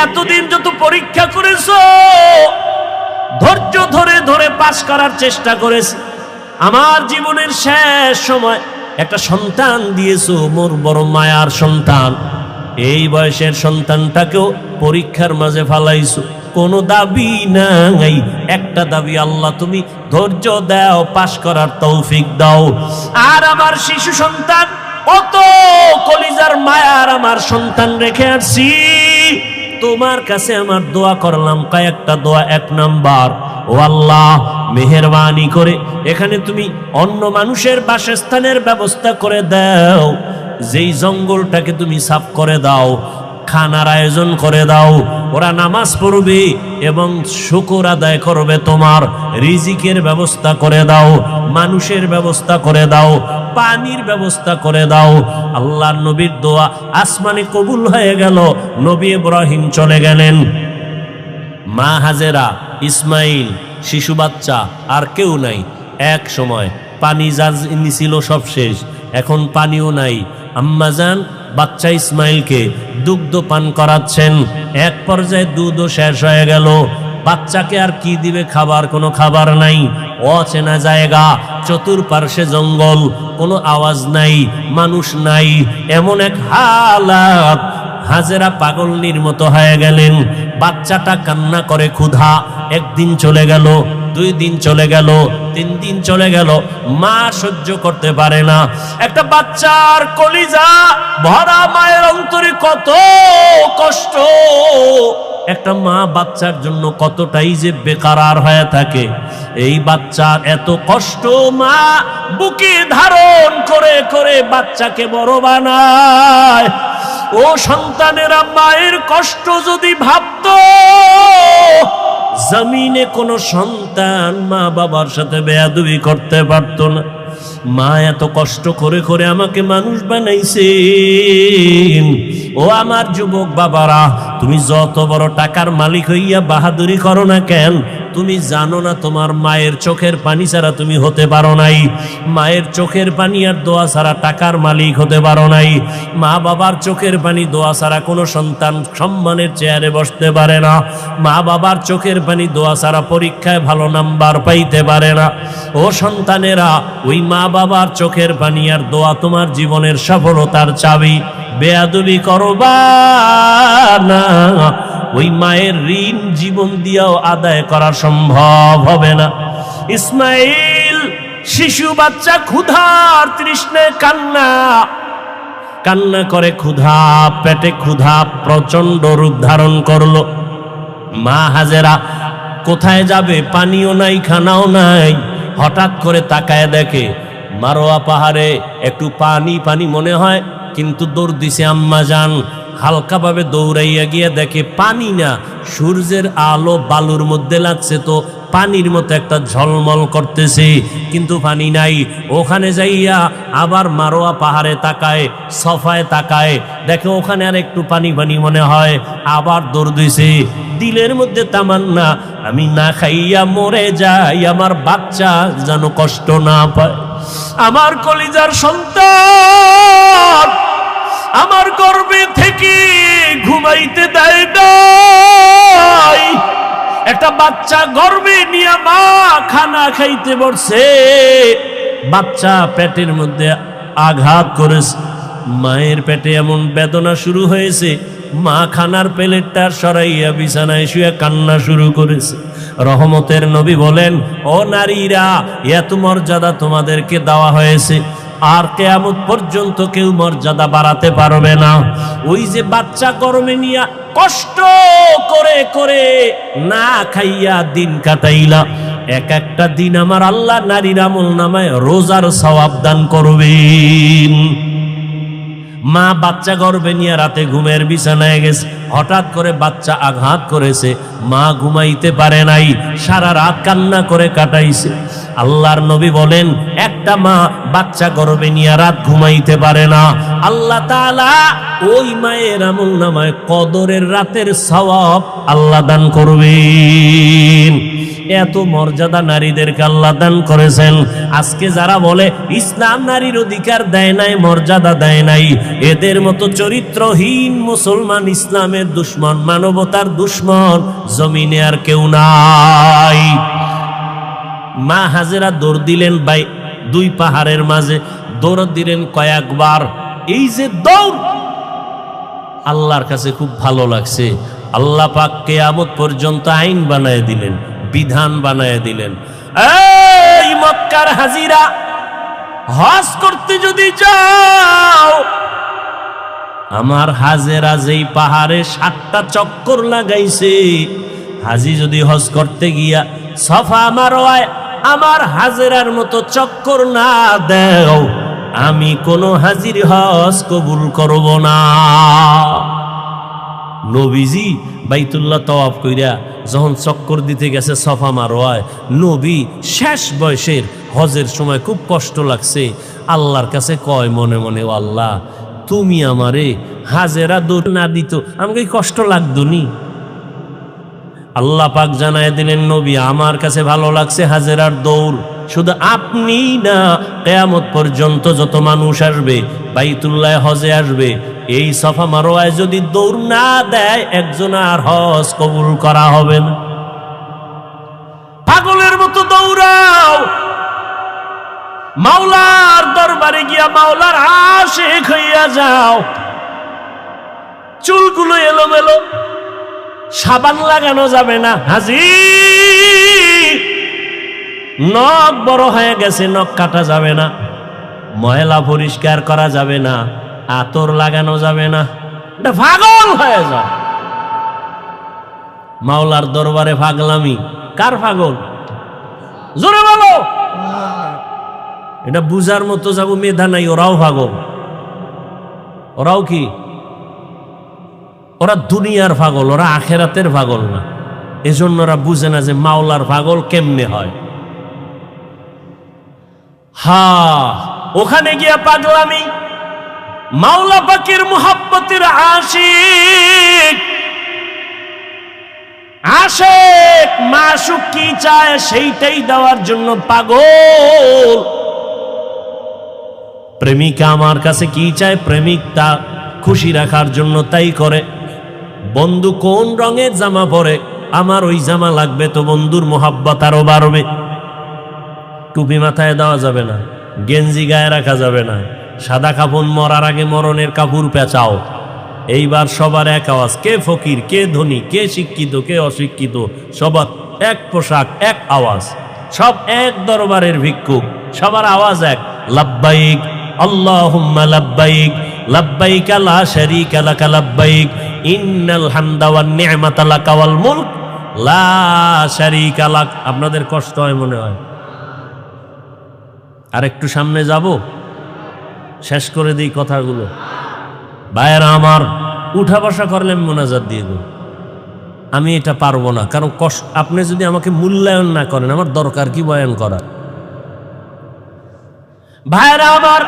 Speaker 1: এতদিন যত পরীক্ষা করেছো, ধৈর্য ধরে ধরে পাশ করার চেষ্টা করেছি, আমার জীবনের শেষ সময় একটা সন্তান দিয়েছো, মোর বড় মায়ার সন্তান, এই বয়সের সন্তানটাকেও পরীক্ষার মাঝে ফালাইছো, কোনো দাবি নাই, একটা দাবি, আল্লাহ তুমি ধৈর্য দাও, পাশ করার তৌফিক দাও। আর আমার শিশু সন্তান, কত কলিজার মায়ার আমার সন্তান রেখে আসছি, তোমার কাছে আমার দোয়া করলাম, কয়েকটা দোয়া। এক নাম্বার, ও আল্লাহ মেহেরবানি করে এখানে তুমি অন্য মানুষের বাসস্থানের ব্যবস্থা করে দাও, যেই জঙ্গলটাকে তুমি সাফ করে দাও, খানার আয়োজন করে দাও, ওরা নামাজ পড়বে এবং শুকর আদায় করবে, তোমার রিজিকের ব্যবস্থা করে দাও, মানুষের ব্যবস্থা করে দাও, পানির ব্যবস্থা করে দাও। আল্লাহর নবীর দোয়া আসমানে কবুল হয়ে গেল। নবী ইব্রাহিম চলে গেলেন। মা হাজেরা, ইসমাইল, শিশু বাচ্চা, আর কেউ নাই। এক সময় পানি যা ছিল সব শেষ, এখন পানিও নাই। আম্মাজান বাচ্চা ইসমাইলকে দুগ্ধ পান করাচ্ছেন, এক পর্যায়ে দুধও শেষ হয়ে গেল। বাচ্চাকে আর কি দিবে? খাবার, কোনো খাবার নাই, অচেনা জায়গা, চতুর্পার্শ্বে জঙ্গল, কোনো আওয়াজ নাই, মানুষ নাই, এমন এক হালাত। হাজেরা পাগলনির মতো হয়ে গেলেন। বাচ্চাটা কান্না করে ক্ষুধা। একদিন চলে গেল, 2 দিন চলে গেল, 3 দিন চলে গেল, মা সহ্য করতে পারে না। একটা বাচ্চার কলিজা ভরা মায়ের অন্তরে কত কষ্ট, একটা মা বাচ্চার জন্য কতটাই যে বেকারার হয়ে থাকে। এই বাচ্চার এত কষ্ট, মা বুকে ধারণ করে করে বাচ্চাকে বড় বানায়। ও সন্তানেরা, মায়ের কষ্ট যদি ভাবতো, জমিনে কোন সন্তান মা বাবার সাথে বেয়াদবি করতে পারতো না। মা এত কষ্ট করে করে আমাকে মানুষ বানাইছেন। ও আমার যুবক বাবারা, তুমি যত বড় টাকার মালিক হইয়া বাহাদুরি করো না কেন, তুমি জানো না তোমার মায়ের চোখের পানি ছাড়া তুমি হতে পারো নাই। মায়ের চোখের পানি আর দোয়া ছাড়া টাকার মালিক হতে পারো নাই। মা বাবার চোখের পানি দোয়া ছাড়া কোনো সন্তান সম্মানের চেয়ারে বসতে পারে না। মা বাবার চোখের পানি দোয়া ছাড়া পরীক্ষায় ভালো নাম্বার পাইতে পারে না। ও সন্তানেরা, ওই মা বাবার চোখের পানি আর দোয়া তোমার জীবনের সফলতার চাবি। বেয়াদবি করবা না, ওই মায়ের ঋণ জীবন দিয়েও আদায় করা সম্ভব হবে না। ইসমাইল শিশু বাচ্চা ক্ষুধার তৃষ্ণায় কান্না করে, ক্ষুধা, পেটে ক্ষুধা প্রচন্ড রূপ ধারণ করলো। মা হাজেরা কোথায় যাবে, পানিও নাই, খানাও নাই। হঠাৎ করে তাকায় দেখে মারোয়া পাহাড়ে একটু পানি পানি মনে হয়, কিন্তু দৌড় দিছে আম্মা জান। হালকাভাবে দৌড়াইয়া গিয়ে দেখে পানি না, সূর্যের আলো বালুর মধ্যে লাগছে, তো পানির মতো একটা ঝলমল করতেছে, কিন্তু পানি নাই। ওখানে যাইয়া আবার মারোয়া পাহাড়ে তাকায়, সফায় তাকায়, দেখে ওখানে আর একটু পানি পানি মনে হয়, আবার দৌড় দিছে। দিলের মধ্যে তামান্না, আমি না খাইয়া মরে যাই, আমার বাচ্চা যেন কষ্ট না পায়, আমার কলিজার সন্তান আমার গর্ভে থেকে ঘুমাইতে দেয় নাই। একটা বাচ্চা গর্ভে নিয়ে মা খানা খাইতে বসছে, বাচ্চা পেটের মধ্যে আঘাত করেছে, মায়ের পেটে এমন বেদনা শুরু হয়েছে, মা খানার প্লেটটা সরাইয়া বিছানায় শুয়ে কান্না শুরু করেছে। রহমতের নবী বলেন, ও নারীরা, এত মর্যাদা তোমাদেরকে দেওয়া হয়েছে, আর কিয়ামত পর্যন্ত কেউ মর্যাদা বাড়াতে পারবে না। ওই যে বাচ্চা গরমে নিয়া কষ্ট করে করে না খাইয়া দিন কাটাইলা, এক একটা দিন আমার আল্লাহ নারীর আমল নামায় রোজার সওয়াব দান করবেন। মা বাচ্চা গর্ভে নিয়ে রাতে ঘুমের বিছানায় গেছে, হঠাৎ করে বাচ্চা আঘাত করেছে, মা ঘুমাইতে পারে নাই, সারা রাত কান্না করে কাটাইছে। আল্লাহর নবী বলেন, একটা মা বাচ্চা গর্ভে নিয়ে রাত ঘুমাইতে পারে না, আল্লাহ তাআলা ওই মায়ের আমল নামায় কদরের রাতের সওয়াব আল্লাহ দান করবেন। এত মর্যাদা নারীদেরকে আল্লাহ দান করেছেন। আজকে যারা বলে ইসলাম নারীর অধিকার দেয় নাই, মর্যাদা দেয় নাই, এদের মতো চরিত্রহীন মুসলমান, ইসলামের দুশ্মন, মানবতার দুশ্মন জমিনে আর কেউ নাই। মা হাজেরা দৌড় দিলেন দুই পাহাড়ের মাঝে, দৌড় দিলেন কয়েকবার। এই যে দৌড় আল্লাহর কাছে খুব ভালো লাগছে। আল্লাহ পাক কিয়ামত পর্যন্ত আইন বানায় দিলেন, বিধান বানায় দিলেন। এই মক্কার হাজিরা, হজ করতে যদি যাও, আমার হাজেরা যেই পাহাড়ে 7টা চক্কর লাগাইছে, হাজি যদি হজ করতে গিয়া সফা মারওয়ায় আমার হাজেরার মতো চক্কর না দেও, আমি কোনো হাজির হজ কবুল করব না। নবীজি বাইতুল্লাহ তওয়াফ কইরা যখন চক্কর দিতে গেছে সফা মারওয়ায়, নবী শেষ বয়সের হজের সময় খুব কষ্ট লাগছে, আল্লাহর কাছে কয় মনে মনে, ও আল্লাহ, তুমি আমারে হাজেরা দৌড় না দিত আমাকে কষ্ট লাগতো নি। আল্লাহ পাক জানায় দিলেন, নবী, আমার কাছে ভালো লাগছে হাজেরার দৌড়। শুধু আপনি না, কিয়ামত পর্যন্ত যত মানুষ আসবে, বাইতুল্লাহ হজে আসবে, এই সফা মারওয়ায় যদি দৌড় না দেয়, একজন আর হজ কবুল করা হবে না। পাগলের মতো দৌড়াও, মাওলার দরবারে গিয়া মাওলার আশিক হইয়া যাও। চুলগুলো এলোমেলো, সাবান লাগানো যাবে না হাজি, নখ বড় হয়ে গেছে, নখ কাটা যাবে না, ময়লা পরিষ্কার করা যাবে না, আতর লাগানো যাবে না, এটা পাগল হয়ে যাও। মাওলার দরবারে পাগলামি, কার পাগল? জোরে বলো। এটা বুঝার মতো যাবো মেধা নাই, ওরাও পাগল। ওরাও কি? ওরা দুনিয়ার পাগল, ওরা আখেরাতের পাগল না। এজন্য ওরা বুঝে না যে মাওলার পাগল কেমনে হয়। ওখানে গিয়া পাগলামি, মাওলা পাকের মুহাব্বতের আশিক, আশিক মাশুক কি চায় সেইটাই দেওয়ার জন্য পাগল। প্রেমিকা আমার কাছে কি চায়, প্রেমিক তা খুশি রাখার জন্য তাই করে। বন্ধু কোন রঙের জামা পরে, আমার ওই জামা লাগবে, তো বন্ধুর মোহাব্বত আরো বাড়বে। টুপি মাথায় দেওয়া যাবে না, গেঞ্জি গায়ে রাখা যাবে না, সাদা কাপড় মরার আগে মরণের কাপড় পেঁচাও, এইবার সবার এক আওয়াজ, কে ফকির, কে ধনী, কে শিক্ষিত, কে অশিক্ষিত, সবার এক পোশাক, এক আওয়াজ, সব এক দরবারের ভিক্ষুক, সবার আওয়াজ এক, লাব্বাইক আল্লাহুম্মা লাব্বাইক লাব্বাইক লা শারীকা লাকা লাব্বাইক ইন্নাল হামদা ওয়ান নি'মাতা লাকা ওয়াল মুলক লা শারীকা লাক। আপনাদের কষ্ট হয় মনে হয়, আর একটু সামনে যাব, শেষ করে দিই কথাগুলো। ভাইয়েরা আমার, উঠা বসা করলে আমি মোনাজাত দিয়ে দেব, আমি এটা পারবো না, কারণ কষ্ট, আপনি যদি আমাকে মূল্যায়ন না করেন আমার দরকার কি বয়ান করার। ভাইয়েরা আমার,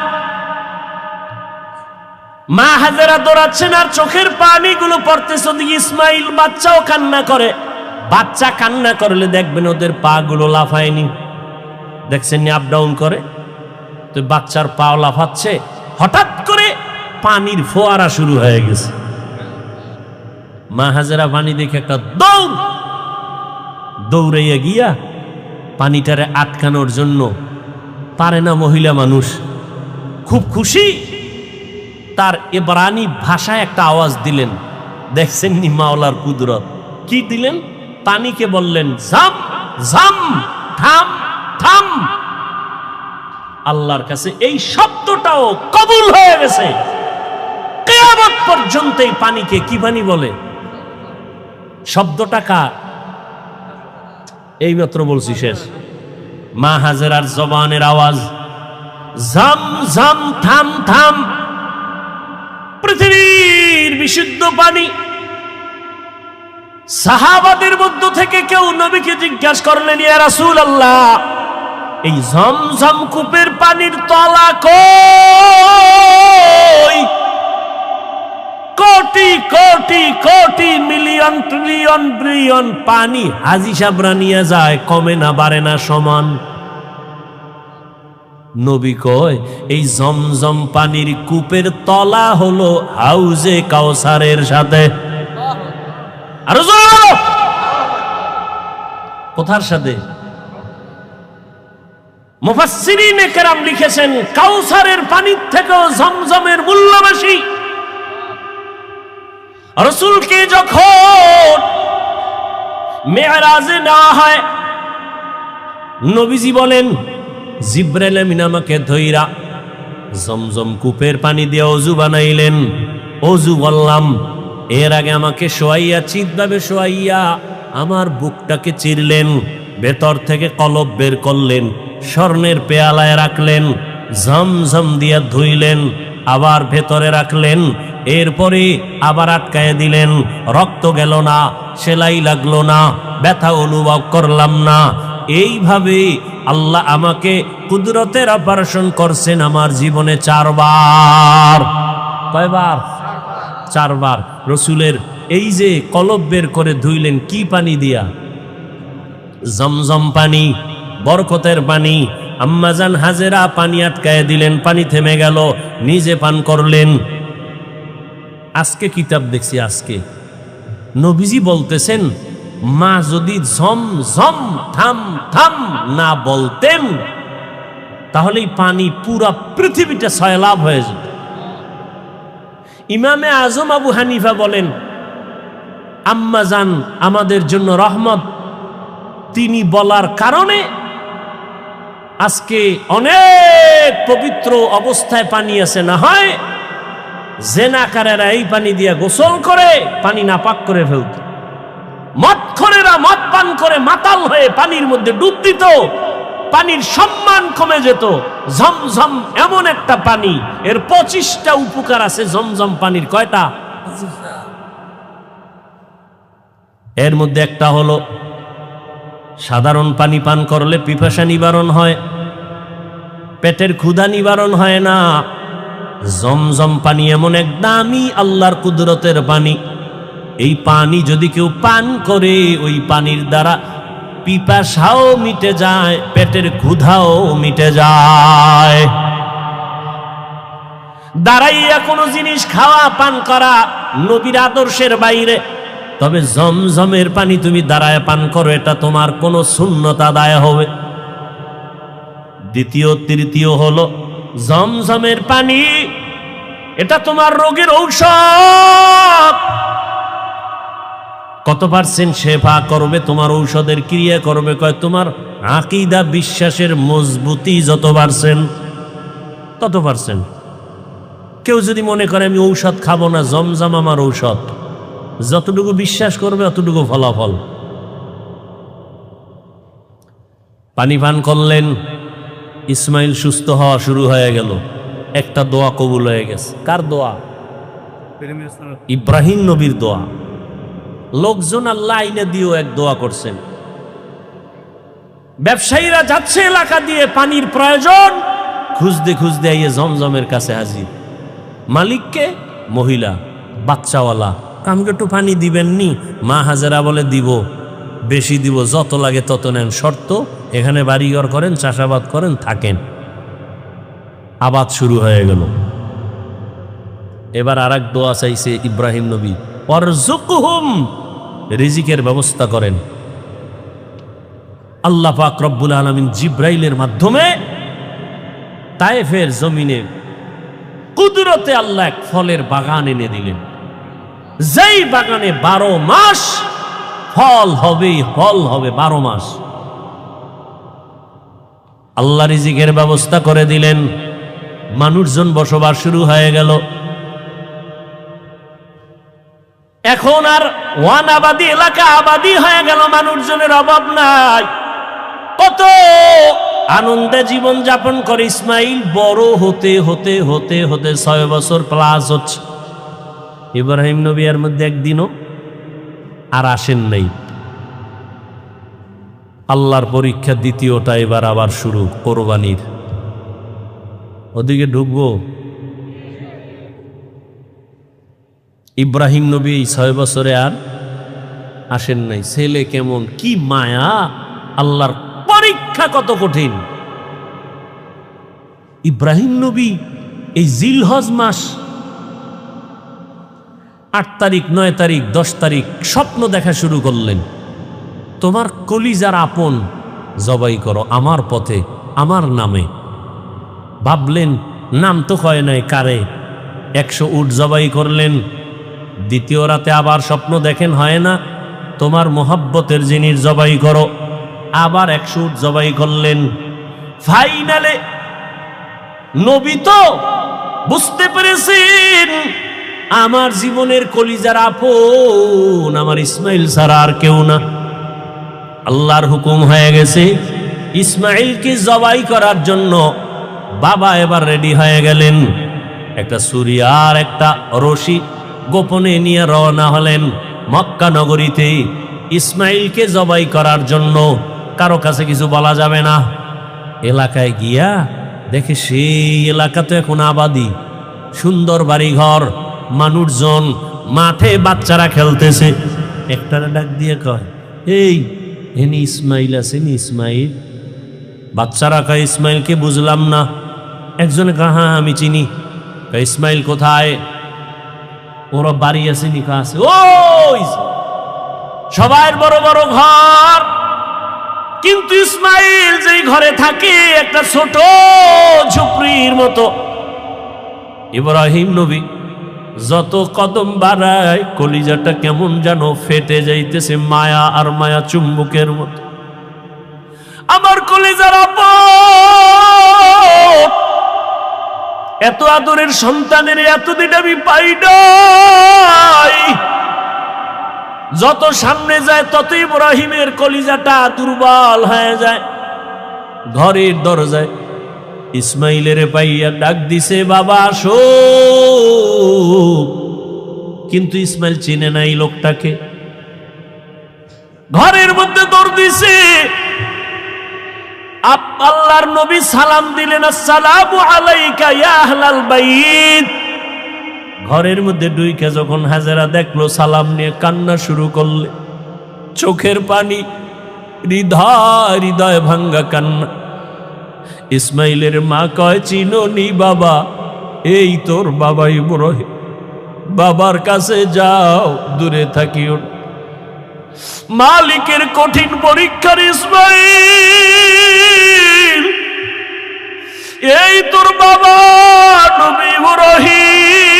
Speaker 1: মা হাজেরা দৌড়াচ্ছেন আর চোখের পানিগুলো পড়তেছে, ওদিকে ইসমাইল বাচ্চাও কান্না করে। বাচ্চা কান্না করলে দেখবেন ওদের পা গুলো লাফায়নি, দেখছেন আপ ডাউন করে, তো বাচ্চার পা লাফাচ্ছে, হঠাৎ করে পানির ফোয়ারা শুরু হয়ে গেছে। মা হাজেরা পানি দেখে একটা দৌড়াইয়া গিয়া পানিটারে আটকানোর জন্য, পারে না মহিলা মানুষ, খুব খুশি, তার ইব্রানি ভাষায় একটা আওয়াজ দিলেন। দেখছেন নি মাওলার কুদরত, কি দিলেন? পানিকে বললেন জাম জাম, থাম থাম। আল্লাহর কাছে এই শব্দটাও কবুল হয়ে গেছে। কিয়ামত পর্যন্ত এই পানিকে কি পানি বলে? শব্দটা কার? এইমাত্র বলছি, শেষ। মা হাজেরার জবানের আওয়াজ, জাম জাম, থাম থাম। পৃথিবীর বিশুদ্ধ পানি। সাহাবাদের মধ্য থেকে কেউ নবীকে জিজ্ঞাসা করলেন, ইয়া রাসূলুল্লাহ, এই জমজম কূপের পানির তলা কই? Crore crore crore million trillion billion পানি হাজি সাবরা নিয়ে যায়, কমে না বাড়ে না, সমান। নবী কয়, এই জমজম পানির কূপের তলা হলো হাউজে কাউসারের সাথে। আর কোথার সাথে? মুফাসসিরিনে কেরাম লিখেছেন, কাউসারের পানির থেকেও জমজমের মূল্য বেশি। রাসূলকে যখন মেরাজে নেওয়া হয়, নবীজি বলেন, জিবরাইল আমিন আমাকে ধইরা জমজম কূপের পানি দিয়ে ওযু বানাইলেন। ওযু বললাম, এর আগে আমাকে শোয়াইয়া, চিৎভাবে শোয়াইয়া আমার বুকটাকে চিরলেন, ভেতর থেকে কলব বের করলেন, স্বর্ণের পেয়ালায় রাখলেন, ঝমঝম দিয়া ধুইলেন, আবার ভেতরে রাখলেন, এরপরে আবার আটকায় দিলেন। রক্ত গেল না, সেলাই লাগলো না, ব্যথা অনুভব করলাম না। এইভাবে আল্লাহ আমাকে কুদরতের অপারেশন করছেন আমার জীবনে 4 বার। কয়বার? 4 বার। রসুলের এই যে কলব বের করে ধুইলেন, কি পানি দিয়া? জমজম পানি, বরকতের পানি। আম্মাজান হাজেরা পানি আটকায় দিলেন, পানি থেমে গেল, নিজে পান করলেন। আজকে কিতাব দেখছি, আজকে নবীজি বলতেছেন, মা যদি ঝম ঝম থাম থাম না বলতেন, তাহলে এই পানি পুরা পৃথিবীটা সয়লাভ হয়ে যেত। ইমামে আজম আবু হানিফা বলেন, আম্মাজান আমাদের জন্য রহমত, তিনি বলার কারণে আজকে অনেক পবিত্র অবস্থায় পানি আছে। না হয় জেনাকারেরা এই পানি দিয়ে গোসল করে পানি নাপাক করে ফেলত, মদখোরেরা মদ পান করে মাতাল হয়ে পানির মধ্যে ডুব দিত, পানির সম্মান কমে যেত। ঝমঝম এমন একটা পানি, এর 25টা উপকার আছে ঝমঝম পানির। কয়টা? এর মধ্যে একটা হলো, সাধারণ পানি পান করলে পিপাসা নিবারণ হয়, পেটের ক্ষুধা নিবারণ হয় না। জমজম পানি এমন এক দামি আল্লাহর কুদরতের পানি, এই পানি যদি কেউ পান করে, ওই পানির দ্বারা পিপাসাও মিটে যায়, পেটের ক্ষুধাও মিটে যায়। দাঁড়াইয়া কোনো জিনিস খাওয়া পান করা নবীর আদর্শের বাইরে। তবে জমজমের পানি তুমি দাঁড়ায় পান করো, এটা তোমার কোনো সুন্নত আদায় হবে। দ্বিতীয় তৃতীয় হলো, জমজমের পানি এটা তোমার রোগের ঔষধ। কত পার্সেন্ট শেফা করবে তোমার ঔষধের ক্রিয়া করবে? কয় তোমার আকীদা বিশ্বাসের মজবুতি যত পার্সেন্ট তত পার্সেন্ট। কেউ যদি মনে করে আমি ঔষধ খাবো না, জমজম আমার ঔষধ, যতটুকু বিশ্বাস করবে অতটুকু ফলাফল। পানি পান করলেন, ইসমাইল সুস্থ হওয়া শুরু হয়ে গেল। একটা দোয়া কবুল হয়ে গেছে। কার দোয়া? ইব্রাহিম নবীর দোয়া। লোকজন আল্লাহ আইনে দিয়েও এক দোয়া করছেন। ব্যবসায়ীরা যাচ্ছে এলাকা দিয়ে, পানির প্রয়োজন, খুঁজতে খুঁজতে আইয়ে জমজমের কাছে হাজির। মালিককে? মহিলা, বাচ্চাওয়ালা। আমাকে একটু পানি দিবেননি? মা হাজেরা বলে দিব, বেশি দিব, যত লাগে তত নেন, শর্ত এখানে বাড়িঘর করেন, চাষাবাদ করেন, থাকেন। আবাদ শুরু হয়ে গেল। এবার আর এক দোয়া চাইছে ইব্রাহিম নবী, ওয়ারযুকহুম, রিজিকের ব্যবস্থা করেন। আল্লাহ পাক রব্বুল আলামিন জিব্রাইলের মাধ্যমে তায়েফের জমিনে কুদরতে আল্লাহ এক ফলের বাগান এনে দিলেন। যেই বাগানে 12 মাস ফল হবেই, ফল হবে 12 মাস। আল্লাহ রিজিকের ব্যবস্থা করে দিলেন। মানুষজন বসবাস শুরু হয়ে গেল। এখন আর ওয়ান আবাদি এলাকা আবাদি হয়ে গেল, মানুষজনের অভাব নাই। কত আনন্দে জীবন যাপন করে। ইসমাইল বড় হতে হতে হতে হতে 6 বছর প্লাস হচ্ছে। ইব্রাহিম নবী এর মধ্যে একদিনও আর আসেন নাই। আল্লাহর পরীক্ষা দ্বিতীয়টা এবার আবার শুরু, কোরবানির। ওদিকে ঢুকবো। ইব্রাহিম নবী 6 বছরে আর আসেন নাই। ছেলে কেমন, কি মায়া! আল্লাহর পরীক্ষা কত কঠিন। ইব্রাহিম নবী এই জিলহজ মাস 8 তারিখ, 9 তারিখ, 10 তারিখ স্বপ্ন দেখা শুরু করলেন। তোমার কলিজার আপন জবাই করো আমার পথে, আমার নামে। ভাবলেন, নাম তো কয় নাই কারে। 100 উট জবাই করলেন। দ্বিতীয় রাতে আবার স্বপ্ন দেখেন, হয় না, তোমার মোহাব্বতের জিনিস জবাই করো। আবার 100 উট জবাই করলেন। ফাইনালে নবী তো বুঝতে পেরেছেন আমার জীবনের কলিজার আপন আমার ইসমাইল ছাড়া আর কেউ না। আল্লাহর হুকুম হয়ে গেছে ইসমাইলকে জবাই করার জন্য। বাবা এবার রেডি হয়ে গেলেন। একটা ছুরি আর একটা রশি গোপনে নিয়ে রওনা হলেন মক্কা নগরীতে ইসমাইলকে জবাই করার জন্য। কারো কাছে কিছু বলা যাবে না। এলাকায় গিয়া দেখে সেই এলাকা তো এখন আবাদি, সুন্দর বাড়িঘর, মানুষজন, মাঠে বাচ্চারা খেলতেছে। একটারে ডাক দিয়ে কয়, এই এনি ইসমাইল আছেন? ইসমাইল? বাচ্চারা কয়, ইসমাইলকে বুঝলাম না। একজনে কয়, হ্যাঁ আমি চিনি। ইসমাইল কোথায়? ওরা বাড়ি আছে, নিকা আছে। ওই সবার বড় বড় ঘর, কিন্তু ইসমাইল যেই ঘরে থাকে একটা ছোট ঝুপড়ির মতো। ইব্রাহিম নবী যত কদম বাড়ায় কলিজাটা কেমন যেন ফেটে যাইতেছে, মায়া আর মায়া চুম্বকের মতো। আমার কলিজার আপন, এত আদরের সন্তানের এতদিন আমি পাই নাই। যত সামনে যায় তত ইব্রাহিমের কলিজাটা দুর্বল হয়ে যায়। ঘরের দরজায় ইসমাইলের পাইয়া ডাক দিছে, বাবা আসো। কিন্তু ইসমাইল চিনে নাই লোকটাকে। ঘরের মধ্যে দৌড় দিছে। আল্লাহর নবী সালাম দিলেন, আসসালামু আলাইকা ইয়া আহলাল বাইত। ঘরের মধ্যে ঢুইকে যখন হাজেরা দেখলো, সালাম নিয়ে কান্না শুরু করলে, চোখের পানি, হৃদয় হৃদয় ভাঙ্গা কান্না। ইসমাইলের মা কয়, চিনোনি বাবা? এই তোর বাবা ইব্রাহিম। বাবার কাছে যাও, দূরে থাকিও। মালিকের কঠিন পরীক্ষার ইসমাইল, এই তোর বাবা নবী ইব্রাহিম।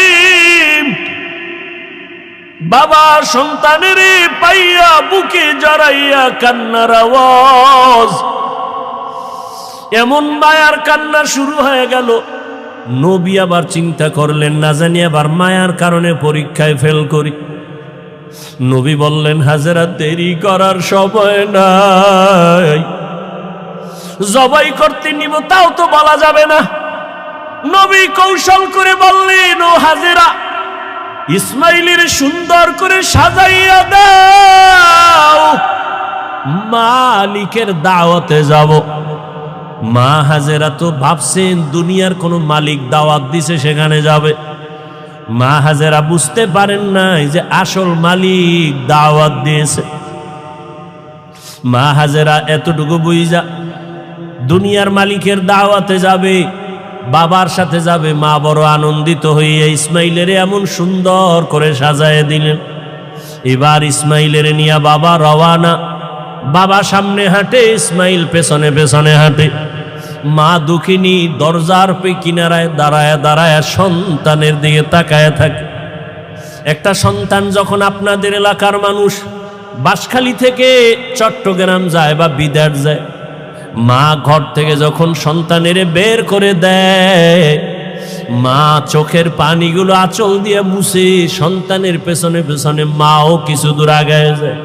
Speaker 1: বাবা সন্তানের পাইয়া বুকে জড়াইয়া কান্নার আওয়াজ, এমন মায়ার কান্না শুরু হয়ে গেল। নবী আবার চিন্তা করলেন, না জানি আবার মায়ার কারণে পরীক্ষায় ফেল করি। নবী বললেন, হাজেরা দেরি করার সময় নাই, জবাই করতে নিব তাও তো বলা যাবে না। নবী কৌশল করে বললেন, ও হাজেরা, ইসমাইলের সুন্দর করে সাজাইয়া দাও, মালিকের দাওয়াতে যাব। মা হাজেরা তো ভাবছেন দুনিয়ার কোন মালিক দাওয়াত দিছে সেখানে যাবে। মা হাজেরা বুঝতে পারেন নাই যে আসল মালিক দাওয়াত দিয়েছে। মা হাজেরা এতটুকু বুঝা দুনিয়ার মালিকের দাওয়াতে যাবে, বাবার সাথে যাবে। মা বড় আনন্দিত হইয়া ইসমাইলের এমন সুন্দর করে সাজায় দিলেন। এবার ইসমাইলের নিয়া বাবা রওয়ানা। বাবা সামনে হাঁটে, ইসমাইল পেছনে পেছনে হাঁটে। মা দুঃখিনী দরজার কিনারায় দাঁড়ায় দাঁড়ায় সন্তানের দিকে তাকায় থাকে। একটা সন্তান যখন আপনাদের এলাকার মানুষ বাঁশখালী থেকে চট্টগ্রাম যায় বা বিদেশ যায়, মা ঘর থেকে যখন সন্তানের বের করে দেয়, মা চোখের পানিগুলো আঁচল দিয়ে মুছে সন্তানের পেছনে পেছনে মাও কিছু দূর আগায় যায়।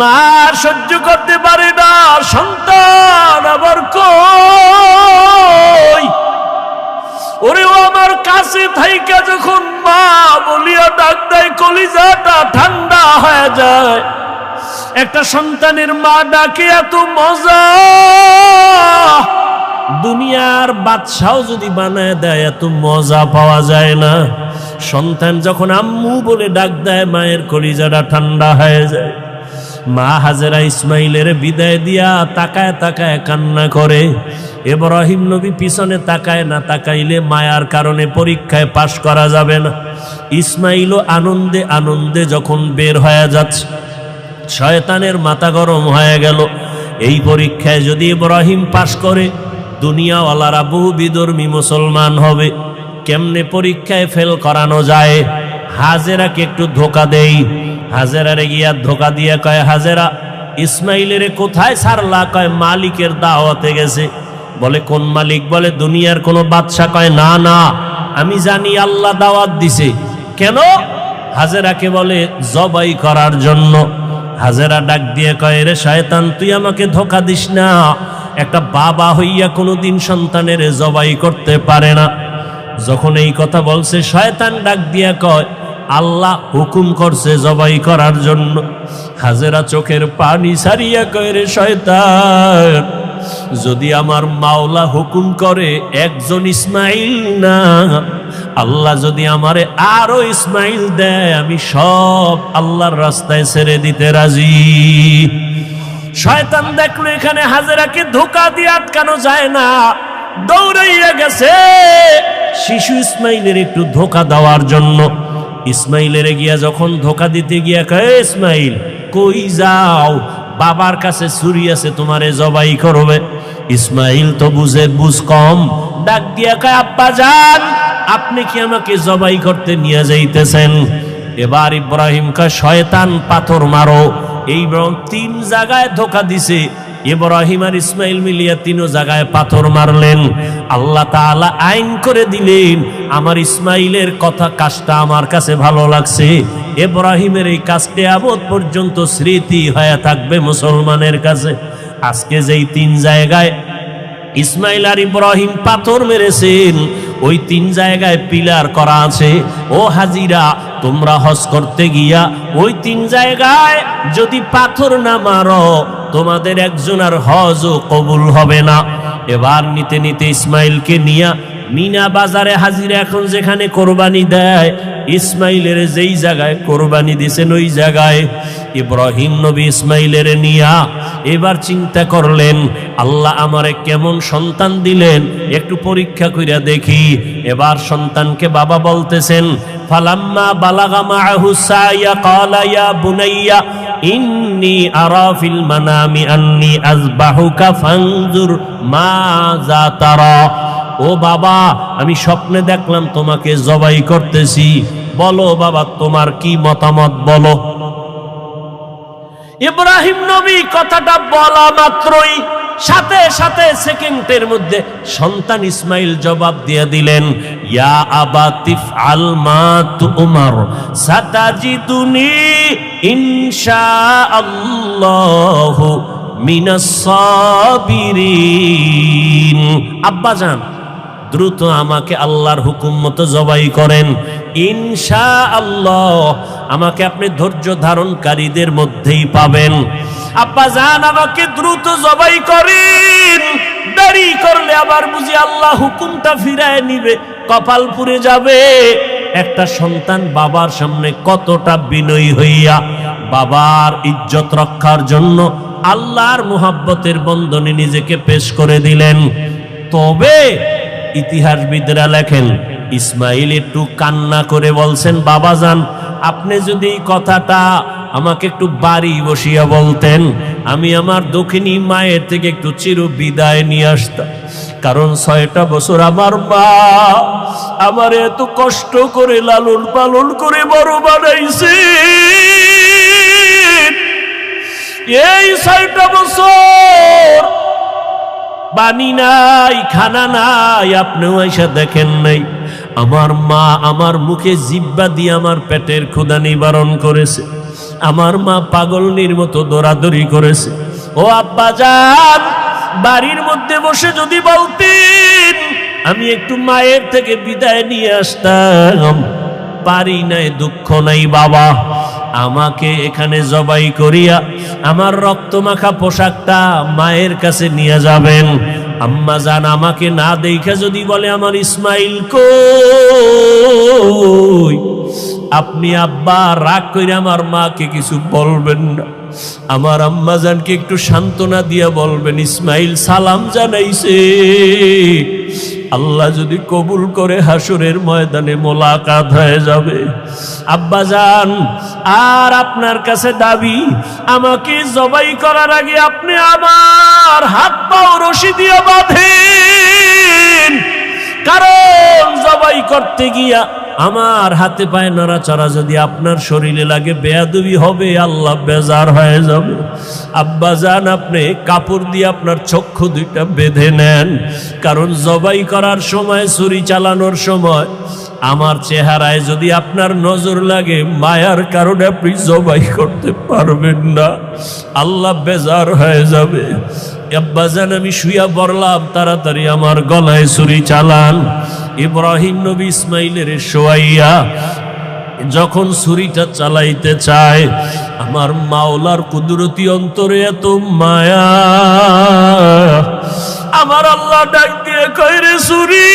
Speaker 1: মা সহ্য করতে পারে না, সন্তান আবার কই, ওরেও আমার কাছে থাইকা যখন মা বলিয়া ডাক দেয়, কলিজাটা ঠান্ডা হয়ে যায়। একটা সন্তানের মা ডাকে এত মজা, দুনিয়ার বাদশাও যদি বানায় দেয় এত মজা পাওয়া যায় না। সন্তান যখন আম্মু বলে ডাক দেয়, মায়ের কলিজাটা ঠান্ডা হয়ে যায়। মা হাজেরা ইসমাইলের বিদায় দিয়া তাকায় তাকায় কান্না করে। ইব্রাহিম নবী পিছনে তাকায় না, তাকাইলে মায়ার কারণে পরীক্ষায় পাশ করা যাবে না। ইসমাইলও আনন্দে আনন্দে যখন বের হয়ে যাচ্ছে, শয়তানের মাথা গরম হয়ে গেল। এই পরীক্ষায় যদি ইব্রাহিম পাশ করে, দুনিয়াওয়ালারা বহু বিধর্মী মুসলমান হবে। কেমনে পরীক্ষায় ফেল করানো যায়? হাজেরাকে একটু ধোকা দেই। হাজেরারে গিয়া ধোকা দিয়ে কয়, হাজেরা ইসমাইলের কোথায় ছাড়লা? কয় মালিকের দাওয়াতে গেছে। বলে কোন মালিক? বলে দুনিয়ার কোন বাদশা। কয় না না, আমি জানি আল্লাহ দাওয়াত দিছে। কেন? হাজেরাকে বলে জবাই করার জন্য। হাজেরা ডাক দিয়ে কয়, রে শয়তান, তুই আমাকে ধোকা দিস না। একটা বাবা হইয়া কোনোদিন সন্তানের জবাই করতে পারে না। যখন এই কথা বলছে, শয়তান ডাক দিয়া কয়, আল্লাহ হুকুম করছে জবাই করার জন্য। হাজেরা চোখের পানি ছাড়িয়া কয়, রে শয়তান, যদি আমার মাওলা হুকুম করে একজন ইসমাইল না, আল্লাহ যদি আমারে আরো ইসমাইল দেয়, আমি সব আল্লাহর রাস্তায় ছেড়ে দিতে রাজি। শয়তান দেখলো এখানে হাজেরাকে ধোকা দিয়ে আটকানো যায় না, দৌড়াইয়া গেছে শিশু ইসমাইলের একটু ধোকা দেওয়ার জন্য। ইসমাইলের গিয়া যখন ধোকা দিতে গিয়া কয়, ইসমাইল কই যাও? বাবার কাছে ছুরি আছে, তোমারে জবাই করবে। ইসমাইল তো বুঝ কম, ডাক দিয়া কয়, আব্বা জান, আপনি কি আমাকে জবাই করতে নিয়ে যাইতেছেন? এবার ইব্রাহিম কয়, শয়তান পাথর মারো। এই তিন জায়গায় ধোকা দিছে। ইব্রাহিম আর ইসমাইল মিলিয়া তিন জায়গায় পাথর মারলেন। আল্লাহ তাআলা আইন করে দিলেন, আমার ইসমাইলের কথা কাজটা আমার কাছে ভালো লাগছে। ইব্রাহিমের এই কাজটা আবদ পর্যন্ত স্মৃতি হয়ে থাকবে মুসলমানের কাছে। আজকে যেই তিন জায়গায় ইসমাইল আর ইব্রাহিম পাথর মেরেছেন, ওই তিন জায়গায় পিলার করা আছে। ও হাজিরা, তোমরা হজ করতে গিয়া ওই তিন জায়গায় যদি পাথর না মারো, তোমাদের একজন আর হজও কবুল হবে না। এবার নিতে নিতে ইসমাইলকে নিয়া মিনা বাজারে হাজিরা এখন যেখানে কোরবানি দেয়, ইসমাইলের যেই জায়গায় কোরবানি দিছেন ওই জায়গায় ইব্রাহিম নবী ইসমাইলের নিয়া এবার চিন্তা করলেন, আল্লাহ আমারে কেমন সন্তান দিলেন, একটু পরীক্ষা কইরা দেখি। এবার সন্তানকে বাবা বলতেছেন, ফালাম্মা বালাগা মাআহু সায়া ক্বালা ইয়া বুনাইয়া ইন্নী আরা ফিল মানামি আন্নী আযবাহুকা ফানজুর মাযা তারা। ও বাবা, আমি স্বপ্নে দেখলাম তোমাকে জবাই করতেছি, বলো বাবা তোমার কি মতামত বলো। ইব্রাহিম নবী কথাটা বলা মাত্রই সাথে সাথে সেকেন্ডের মধ্যে সন্তান ইসমাইল জবাব দিয়ে দিলেন, ইয়া আবাতিফ আল মা তুমার সাতাজিদুনি ইনশাআল্লাহু মিনাস সাবিরিন। আব্বাজান দ্রুত আমাকে আল্লাহর হুকুম মতো জবাই করেন, ইনশাআল্লাহ আমাকে আপনি ধৈর্য ধারণকারীদের মধ্যেই পাবেন। আব্বাজান আমাকে দ্রুত জবাই করেন, দেরি করলে আবার বুঝি আল্লাহ হুকুমটা ফিরায় নিবে, কপাল পুড়ে যাবে। একটা সন্তান বাবার সামনে কতটা বিনয়ী হইয়া বাবার ইজ্জত রক্ষার জন্য আল্লাহর মুহাব্বতের বন্ধনে নিজেকে পেশ করে দিলেন। তবে ইতিহাসবিদরা লেখেন ইসমাইল একটু কান্না করে বলছেন, বাবাজান আপনি যদি এই কথাটা আমাকে একটু বাড়ি বসিয়া বলতেন, আমি আমার দক্ষিণী মায়ের থেকে একটু চির বিদায় নিয়ে আসতাম। কারণ 6টা বছর আমার মা আমার এত কষ্ট করে লালন পালন করে বড় বানাইছে। এই 6টা বছর পানি নাই, খানা নাই, আপনিও এসে দেখেন নাই। আমার মা আমার মুখে জিহ্বা দিয়ে আমার পেটের ক্ষুধা নিবারণ করেছে। আমার মা পাগলনির মতো দৌড়াদৌড়ি করেছে। ও আব্বাজান বাড়ির মধ্যে বসে যদি বলতেন আমি একটু মায়ের থেকে বিদায় নিয়ে আসতাম, পারি নাই, দুঃখ নাই বাবা, আমাকে এখানে জবাই করিয়া আমার রক্তমাখা পোশাকটা মায়ের কাছে নিয়ে যাবেন। আম্মা জান আমাকে না দেখে যদি বলে আমার ইসমাইল কই, আপনি আব্বা রাগ করে আমার মাকে কিছু বলবেন না, আমার আম্মা জানকে একটু সান্ত্বনা দিয়া বলবেন ইসমাইল সালাম জানাইছে, আল্লাহ যদি কবুল করে হাসরের ময়দানে মোলাকাত হয়ে যাবে। আব্বাজান আর আপনার কাছে দাবি, আমাকে জবাই করার আগে আপনি আমার হাত পাও রশি দিয়ে বাঁধেন, কারণ জবাই করতে গিয়া আমার হাতে পায়ে নড়াচড়া যদি আপনার শরীরে লাগে বেয়াদবি হবে, আল্লাহ বেজার হয়ে যাবে। আব্বাজান আপনি কাপড় দিয়ে আপনার চক্ষু দুইটা বেঁধে নেন, কারণ জবাই করার সময়, ছুরি চালানোর সময় আমার চেহারায় যদি আপনার নজর লাগে, মায়ার কারণে আপনি জবাই করতে পারবেন না, আল্লাহ বেজার হয়ে যাবে। আব্বাজান আমি শুইয়া পড়লাম, তাড়াতাড়ি আমার গলায় ছুরি চালান। ইব্রাহিম নবী ইসমাইলের শোয়াইয়া যখন ছুরিটা চালাইতে চায়, আমার মাওলার কুদরতি অন্তরে এত মায়া, আমার আল্লাহ ডাক দিয়ে কয় রে ছুরি,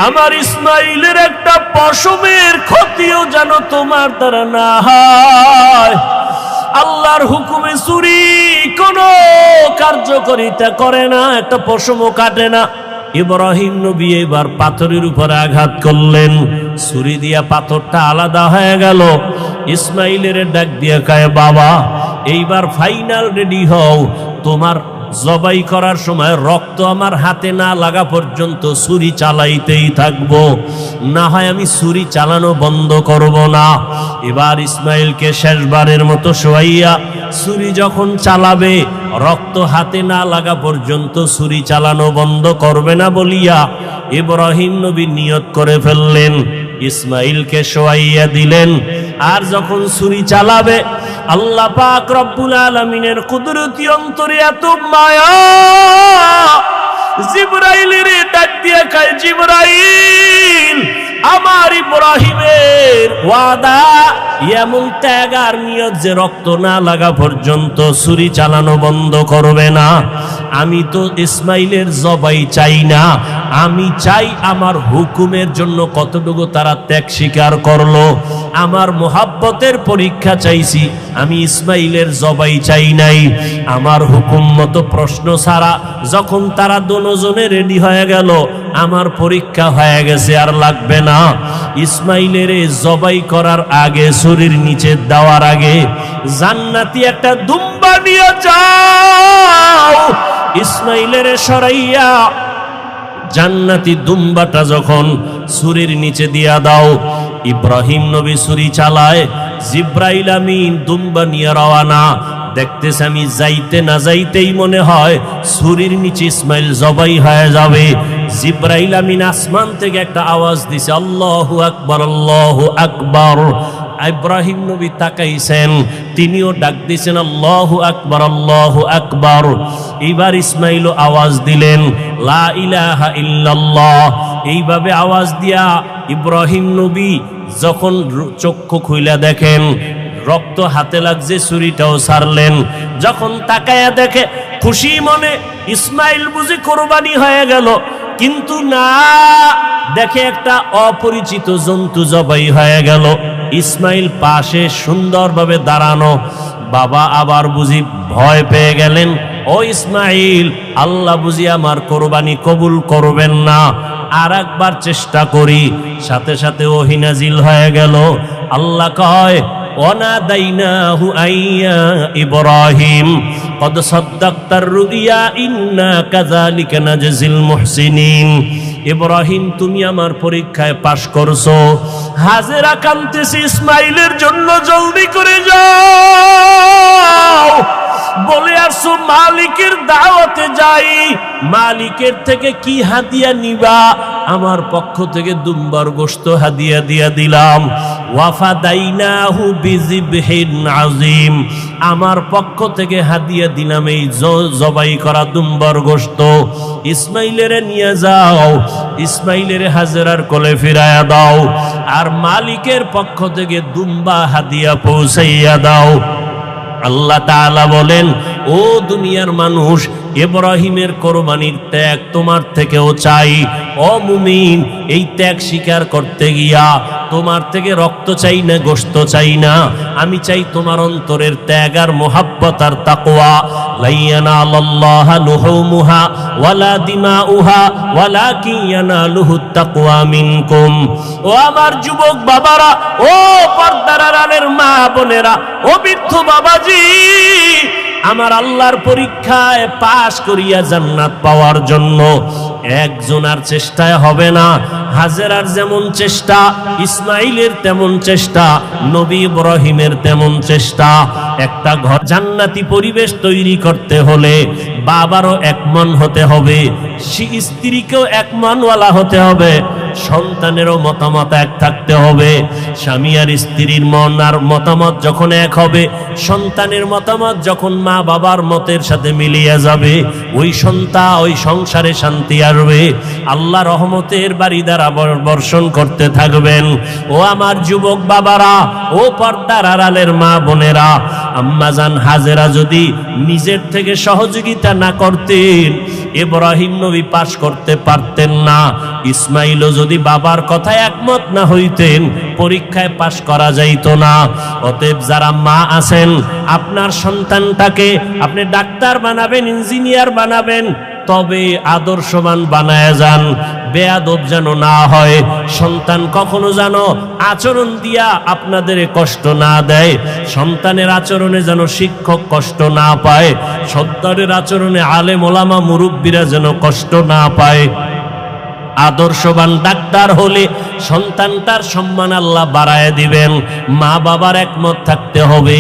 Speaker 1: আমার ইসমাইলের একটা পশমের ক্ষতিও যেন তোমার দ্বারা না হয়। আল্লাহর হুকুমে ছুরি কোনো কার্যকারিতা করে না, একটা পশমও কাটে না। ইব্রাহিম নবী এবার পাথরের উপরে আঘাত করলেন, ছুরি দিয়া পাথরটা আলাদা হয়ে গেল। ইসমাইলের ডাক দিয়া কয় বাবা এইবার ফাইনাল রেডি হও, তোমার জবাই করার সময় রক্ত আমার হাতে না লাগা পর্যন্ত ছুরি চালাইতেই থাকবো, না হয় আমি ছুরি চালানো বন্ধ করব না। এবার ইসমাইলকে শেষবারের মতো শোয়াইয়া ছুরি যখন চালাবে, রক্ত হাতে না লাগা পর্যন্ত ছুরি চালানো বন্ধ করবে না বলিয়া ইব্রাহিম নবী নিয়ত করে ফেললেন। ইসমাইলকে শোয়াইয়া দিলেন, আর যখন ছুরি চালাবে আল্লাহ পাক রব্বুল আলামিনের কুদরতি অন্তরে এত মায়া, জিবরাইলের ডাক দিয়ে কয় জিবরাইল আমার ইব্রাহিমের ওয়াদা, এমন ত্যাগ আর নিয়ত যে রক্ত না লাগা পর্যন্ত ছুরি চালানো বন্ধ করবে না। আমি তো ইসমাইলের জবাই চাই না, আমি চাই আমার হুকুমের জন্য কতটুকু তারা ত্যাগ স্বীকার করলো। আমার মোহাব্বতের পরীক্ষা চাইছি, আমি ইসমাইলের জবাই চাই নাই। আমার হুকুম মতো প্রশ্ন ছাড়া যখন তারা দুজনে রেডি হয়ে গেল, আমার পরীক্ষা হয়ে গেছে, আর লাগবে না। ইসমাইলের জবাই করার আগে, শরীর নিচে দেওয়ার আগে জান্নাতি একটা দুম্বা নিয়ে যাও, ইসমাইলের সরাইয়া জান্নাতি দুম্বাটা যখন ছুরির নিচে দিয়া দাও। ইব্রাহিম নবী ছুরি চালায়, জিব্রাইল আমিন দুম্বা নিয়ে রওয়ানা। দেখতেছে আমি যাইতে না যাইতেই মনে হয় ছুরির নিচে ইসমাইল জবাই হয়ে যাবে। জিব্রাইল আমিন আসমান থেকে একটা আওয়াজ দিছে, আল্লাহু আকবার, আল্লাহু আকবার। ইব্রাহিম নবী তাকাইছেন, তিনিও ডাক দিয়েছেন আল্লাহু আকবার, আল্লাহু আকবার। এইবার ইসমাইলও আওয়াজ দিলেন লা ইলাহা ইল্লাল্লাহ। এইভাবে আওয়াজ দিয়া ইব্রাহিম নবী যখন চক্ষু খুইলা দেখেন রক্ত হাতে লাগছে, ছুরিটাও ছাড়লেন। যখন তাকায়া দেখে খুশি মনে ইসমাইল বুঝি কোরবানি হয়ে গেল, কিন্তু না, দেখে একটা অপরিচিত জন্তু জবাই হয়ে গেল। ইসমাইল পাশে সুন্দরভাবে দাঁড়ানো। বাবা আবার বুঝি ভয় পেয়ে গেলেন, ও ইসমাইল, আল্লাহ বুঝি আমার কোরবানি কবুল করবেন না, আর একবার চেষ্টা করি। সাথে সাথে ওহী নাজিল হয়ে গেল। আল্লাহ কয় ওয়ানাদাইনাহু আইয়া ইব্রাহিম কদ সাদ্দাকতার রুইয়া ইন্না কাযালিকা নাজজিল মুহসিনিন। ইব্রাহিম, তুমি আমার পরীক্ষায় পাশ করছো। হাজেরা কাঁদতেছে ইসমাইলের জন্য, জলদি করে যাও। বলে আসো মালিকের দাওয়াতে যাই। মালিকের থেকে কি হাদিয়া নিবা? আমার পক্ষ থেকে দুম্বার গোশত হাদিয়া দিয়া দিলাম। ওয়াফাদাইনাহু বিযিবহিন আযীম, আমার পক্ষ থেকে হাদিয়া দিলাম এই জবাই করা দুম্বার গোশত। ইসমাইলের নিয়ে যাও, ইসমাইলের হাজেরার কোলে ফিরায়া দাও, আর মালিকের পক্ষ থেকে দুম্বা হাদিয়া পৌঁছাইয়া দাও। আল্লাহ তাআলা বলেন, ও দুনিয়ার মানুষ, ইব্রাহিমের কোরবানির ত্যাগ তোমার থেকেও চাই। ও মুমিন, এই ত্যাগ স্বীকার করতে গিয়া তোমার থেকে রক্ত চাই না, গোশত চাই না, আমি চাই তোমার অন্তরের ত্যাগ আর মুহাব্বত আর তাকওয়া। লা ইয়ানালাল্লাহা লুহুমুহা ওয়ালা দিমাউহা ওয়ালাকিন ইয়ানালুহুত তাকওয়া মিনকুম। ও আমার যুবক বাবারা, ও পর্দার আড়ালের মা বোনেরা, ও বৃদ্ধ বাবাজি, আমার আল্লাহর পরীক্ষায় পাশ করিয়া জান্নাত পাওয়ার জন্য একজনের চেষ্টায় হবে না। হাজেরার যেমন চেষ্টা, ইসমাইলের তেমন চেষ্টা, নবী ইব্রাহিমের তেমন চেষ্টা। একটা ঘর জান্নাতি পরিবেশ তৈরি করতে হলে বাবারও এক মন হতে হবে, স্ত্রীকেও এক মনওয়ালা হতে হবে, সন্তানেরও মতামত এক থাকতে হবে। স্বামী আর স্ত্রীর মন আর মতামত যখন এক হবে, সন্তানের মতামত যখন মা বাবার মতের সাথে মিলিয়ে যাবে, ওই সন্তান ওই সংসারে শান্তি আসবে, আল্লাহ রহমতের বাড়ি দ্বারা বর্ষণ করতে থাকবেন। ও আমার যুবক বাবারা, ও পর্দার আড়ালের মা বোনেরা, আম্মাজান হাজেরা যদি নিজের থেকে সহযোগিতা না করতেন, ইব্রাহিম নবী পাশ করতে পারতেন না। ইসমাইলও যদি বাবার কথায় একমত না হইতেন, পরীক্ষায় পাশ করা যাইত না। অতএব যারা মা আছেন, আপনার সন্তানটাকে আপনি ডাক্তার বানাবেন, ইঞ্জিনিয়ার বানাবেন, তবে আদর্শবান বানায় যান, বেয়াদব যেন না হয়। সন্তান কখনো যেন আচরণ দিয়া আপনাদের কষ্ট না দেয়, সন্তানের আচরণে যেন শিক্ষক কষ্ট না পায়, সন্তানের আচরণে আলেম ওলামা মুরব্বীরা যেন কষ্ট না পায়। আদর্শবান ডাক্তার হলে সন্তানটার সম্মান আল্লাহ বাড়ায় দিবেন। মা বাবার একমত থাকতে হবে,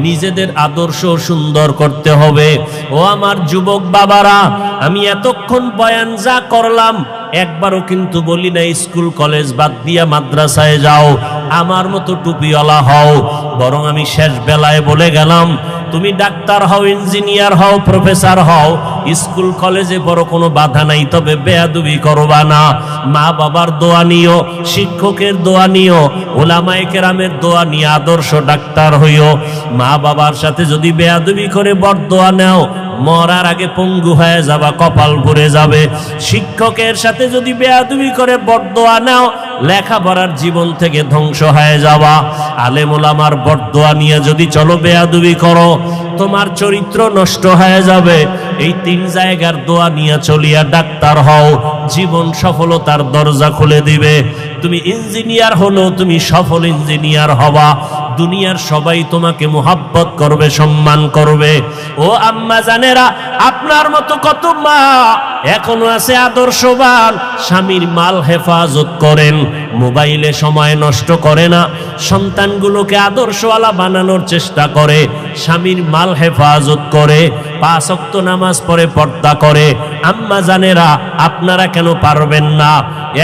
Speaker 1: নিজেদের আদর্শ সুন্দর করতে হবে। ও আমার যুবক বাবারা, আমি এতক্ষণ বয়ান যা করলাম একবারও কিন্তু বলি না স্কুল কলেজ বাদ দিয়া মাদ্রাসায় যাও, আমার মতো টুপিওয়ালা হও, বরং আমি শেষ বেলায় বলে গেলাম, তুমি ডাক্তার হও, ইঞ্জিনিয়ার হও, প্রফেসর হও, স্কুল কলেজে বড় কোনো বাধা নাই, তবে বেয়াদবি করবা না। মা বাবার দোয়া নিও, শিক্ষকের দোয়া নিও, ওলামায়ে কেরামের দোয়া নিয়ে আদর্শ ডাক্তার হইও। মা বাবার সাথে যদি বেয়াদবি করে বরদোয়া নাও, মরার আগে পঙ্গু হয়ে যাবা, কপাল পুড়ে যাবে। শিক্ষকের সাথে যদি বেয়াদবি করে বরদোয়া নাও, লেখাপড়ার জীবন থেকে ধ্বংস হয়ে যাবা। আলেম ওলামার বরদোয়া নিয়ে যদি চলো বেয়াদবি করো, তোমার চরিত্র নষ্ট হয়ে যাবে। এই তিন জায়গার দোয়া নিয়ে চলিয়া ডাক্তার হও, জীবন সফলতার দরজা খুলে দিবে। তুমি ইঞ্জিনিয়ার হলো তুমি সফল ইঞ্জিনিয়ার হবা, দুনিয়ার সবাই তোমাকে মুহাব্বত করবে, সম্মান করবে। ও আম্মা জানেরা, আপনার মতো কত মা এখনো আছে আদর্শবান, স্বামীর মাল হেফাজত করেন, মোবাইলে সময় নষ্ট করে না, সন্তানগুলোকে আদর্শওয়ালা বানানোর চেষ্টা করে, স্বামীর মাল হেফাজত করে, 5 ওয়াক্ত নামাজ পড়ে, পর্দা করে। আম্মা জানেরা, আপনারা কেন পারবেন না?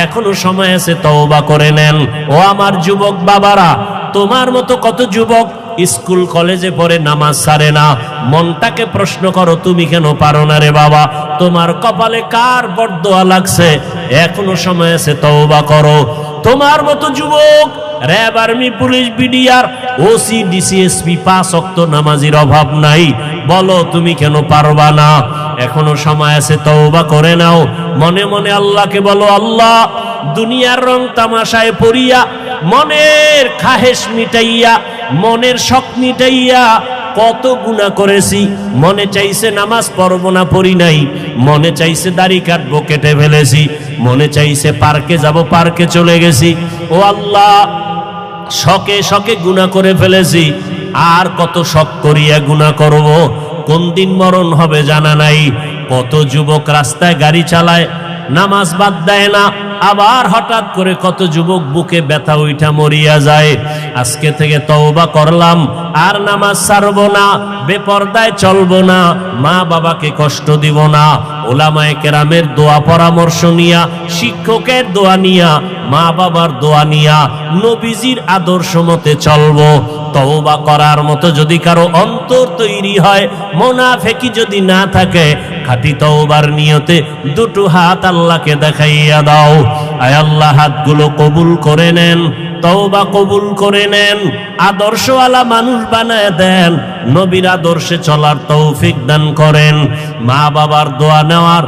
Speaker 1: এখনো সময় আছে, তওবা করে নেন। ও আমার যুবক বাবারা, তোমার মতো কত যুবক স্কুল কলেজে পড়ে নামাজ ছাড়ে না। মনটাকে প্রশ্ন করো, তুমি কেন পারো না রে বাবা? তোমার কপালে কার বরদোয়া লাগছে? এখনো সময় আছে, তওবা করো। তোমার মতো যুবক RAB, army, police, BDR, OC, DC SP 5 ওয়াক্ত নামাজির অভাব নাই। বলো তুমি কেন পারবা না? এখনো সময় আছে, তওবা করে নাও। মনে মনে আল্লাহকে বলো, আল্লাহ, দুনিয়ার রং তামাশায় পড়িয়া, মনের খাহেশ মিটাইয়া, মনের শখ মিটাইয়া কত গুনাহ করেছি। মনে চাইছে নামাজ পড়বো না, পড়ি নাই। মনে চাইছে দাড়ি কাটবো, কেটে ফেলেছি। মনে চাইছে পার্কে যাব, পার্কে চলে গেছি। ও আল্লাহ, শখে শখে গুনাহ করে ফেলেছি। আর কত শখ করিয়া গুনাহ করব? কোন দিন মরণ হবে জানা নাই। কত যুবক রাস্তায় গাড়ি চালায়, নামাজ বাদ দেয় না। আবার হঠাৎ করে কত যুবক বুকে ব্যথা উঠা মরিয়া যায়। আজকে থেকে তওবা করলাম, আর নামাজ ছাড়বো না, বেপরদায় চলবো না, মা বাবাকে কষ্ট দিব না। ওলামায়ে কেরামের দোয়া পরামর্শ নিয়া, শিক্ষকের দোয়া নিয়া, মা বাবার দোয়া নিয়া, নবীজির আদর্শ মতে চলবো। তওবা করার মতো যদি কারো অন্তর তৈরি হয়, মুনাফিকি যদি না থাকে, খাঁটি তওবার নিয়তে দুটো হাত আল্লাহকে দেখাইয়া দাও। আয় আল্লাহ, হাতগুলো কবুল করে নেন, তওবা কবুল করে নেন, আদর্শওয়ালা মানুষ বানায় দেন, নবীর আদর্শে চলার তৌফিক দান করেন, মা বাবার দোয়া নেওয়ার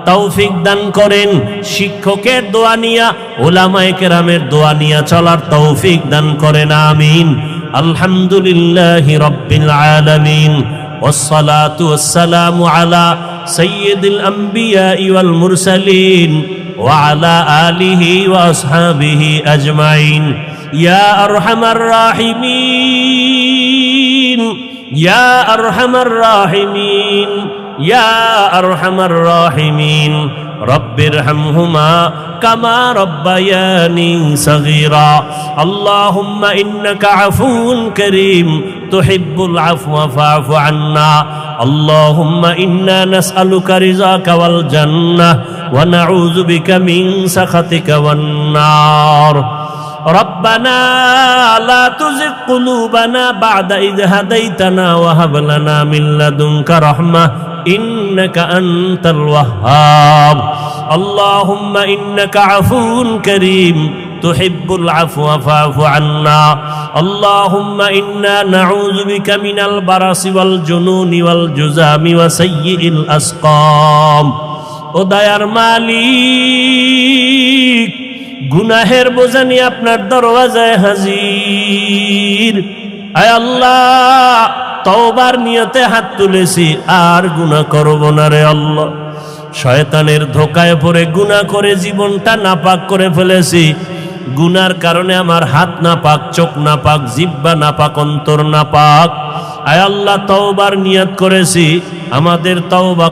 Speaker 1: তৌফিক দান করেন, শিক্ষকের দোয়া নিয়া, উলামায়ে কেরামের দোয়া নিয়া চলার তৌফিক দান করেন। আমিন। আলহামদুলিল্লাহি রাব্বিল আলামিন, ওয়াসসালাতু ওয়াসসালামু আলা সাইয়্যিদিল আমবিয়াই ওয়াল মুরসালিন ওয়া আলা আলিহি ওয়া আসহাবিহি আজমাইন। ইয়া আরহামার রাহিমিন, ইয়া আরহামার রাহিমিন, ইয়া আরহামার রাহিমিন, রব্বিরহামহুমা কামা রব্বায়ানি সগীরা। আল্লাহুম্মা ইন্নাকা আফুউন কারীম তুহিব্বুল আফওয়া ফা'ফু আন্না। আল্লাহুম্মা ইন্না নাসআলুকা রিযাকা ওয়াল জান্নাহ ওয়া নাউযু বিকা মিন সাখাতিকা ওয়ান নার। ربنا لا تزغ قلوبنا بعد إذ هديتنا وهب لنا من لدنك رحمة إنك أنت الوهاب. اللهم إنك عفو كريم تحب العفو فاعف عنا. اللهم إنا نعوذ بك من البرص والجنون والجذام وسيء الأسقام. ও দয়ার মালিক, গুনাহের বোঝা নিয়ে আপনার দরওয়াজায় হাজির। আয় আল্লাহ, তওবার নিয়তে হাত তুলেছি, আর গুনাহ করব না রে আল্লাহ। শয়তানের ধোকায় পড়ে গুনাহ করে জীবনটা নাপাক করে ফেলেছি। গুনার কারণে আমার হাত নাপাক, চোখ নাপাক, জিহ্বা নাপাক, অন্তর নাপাক। আয় আল্লাহ, তওবার নিয়ত করেছি, আমাদের তওবা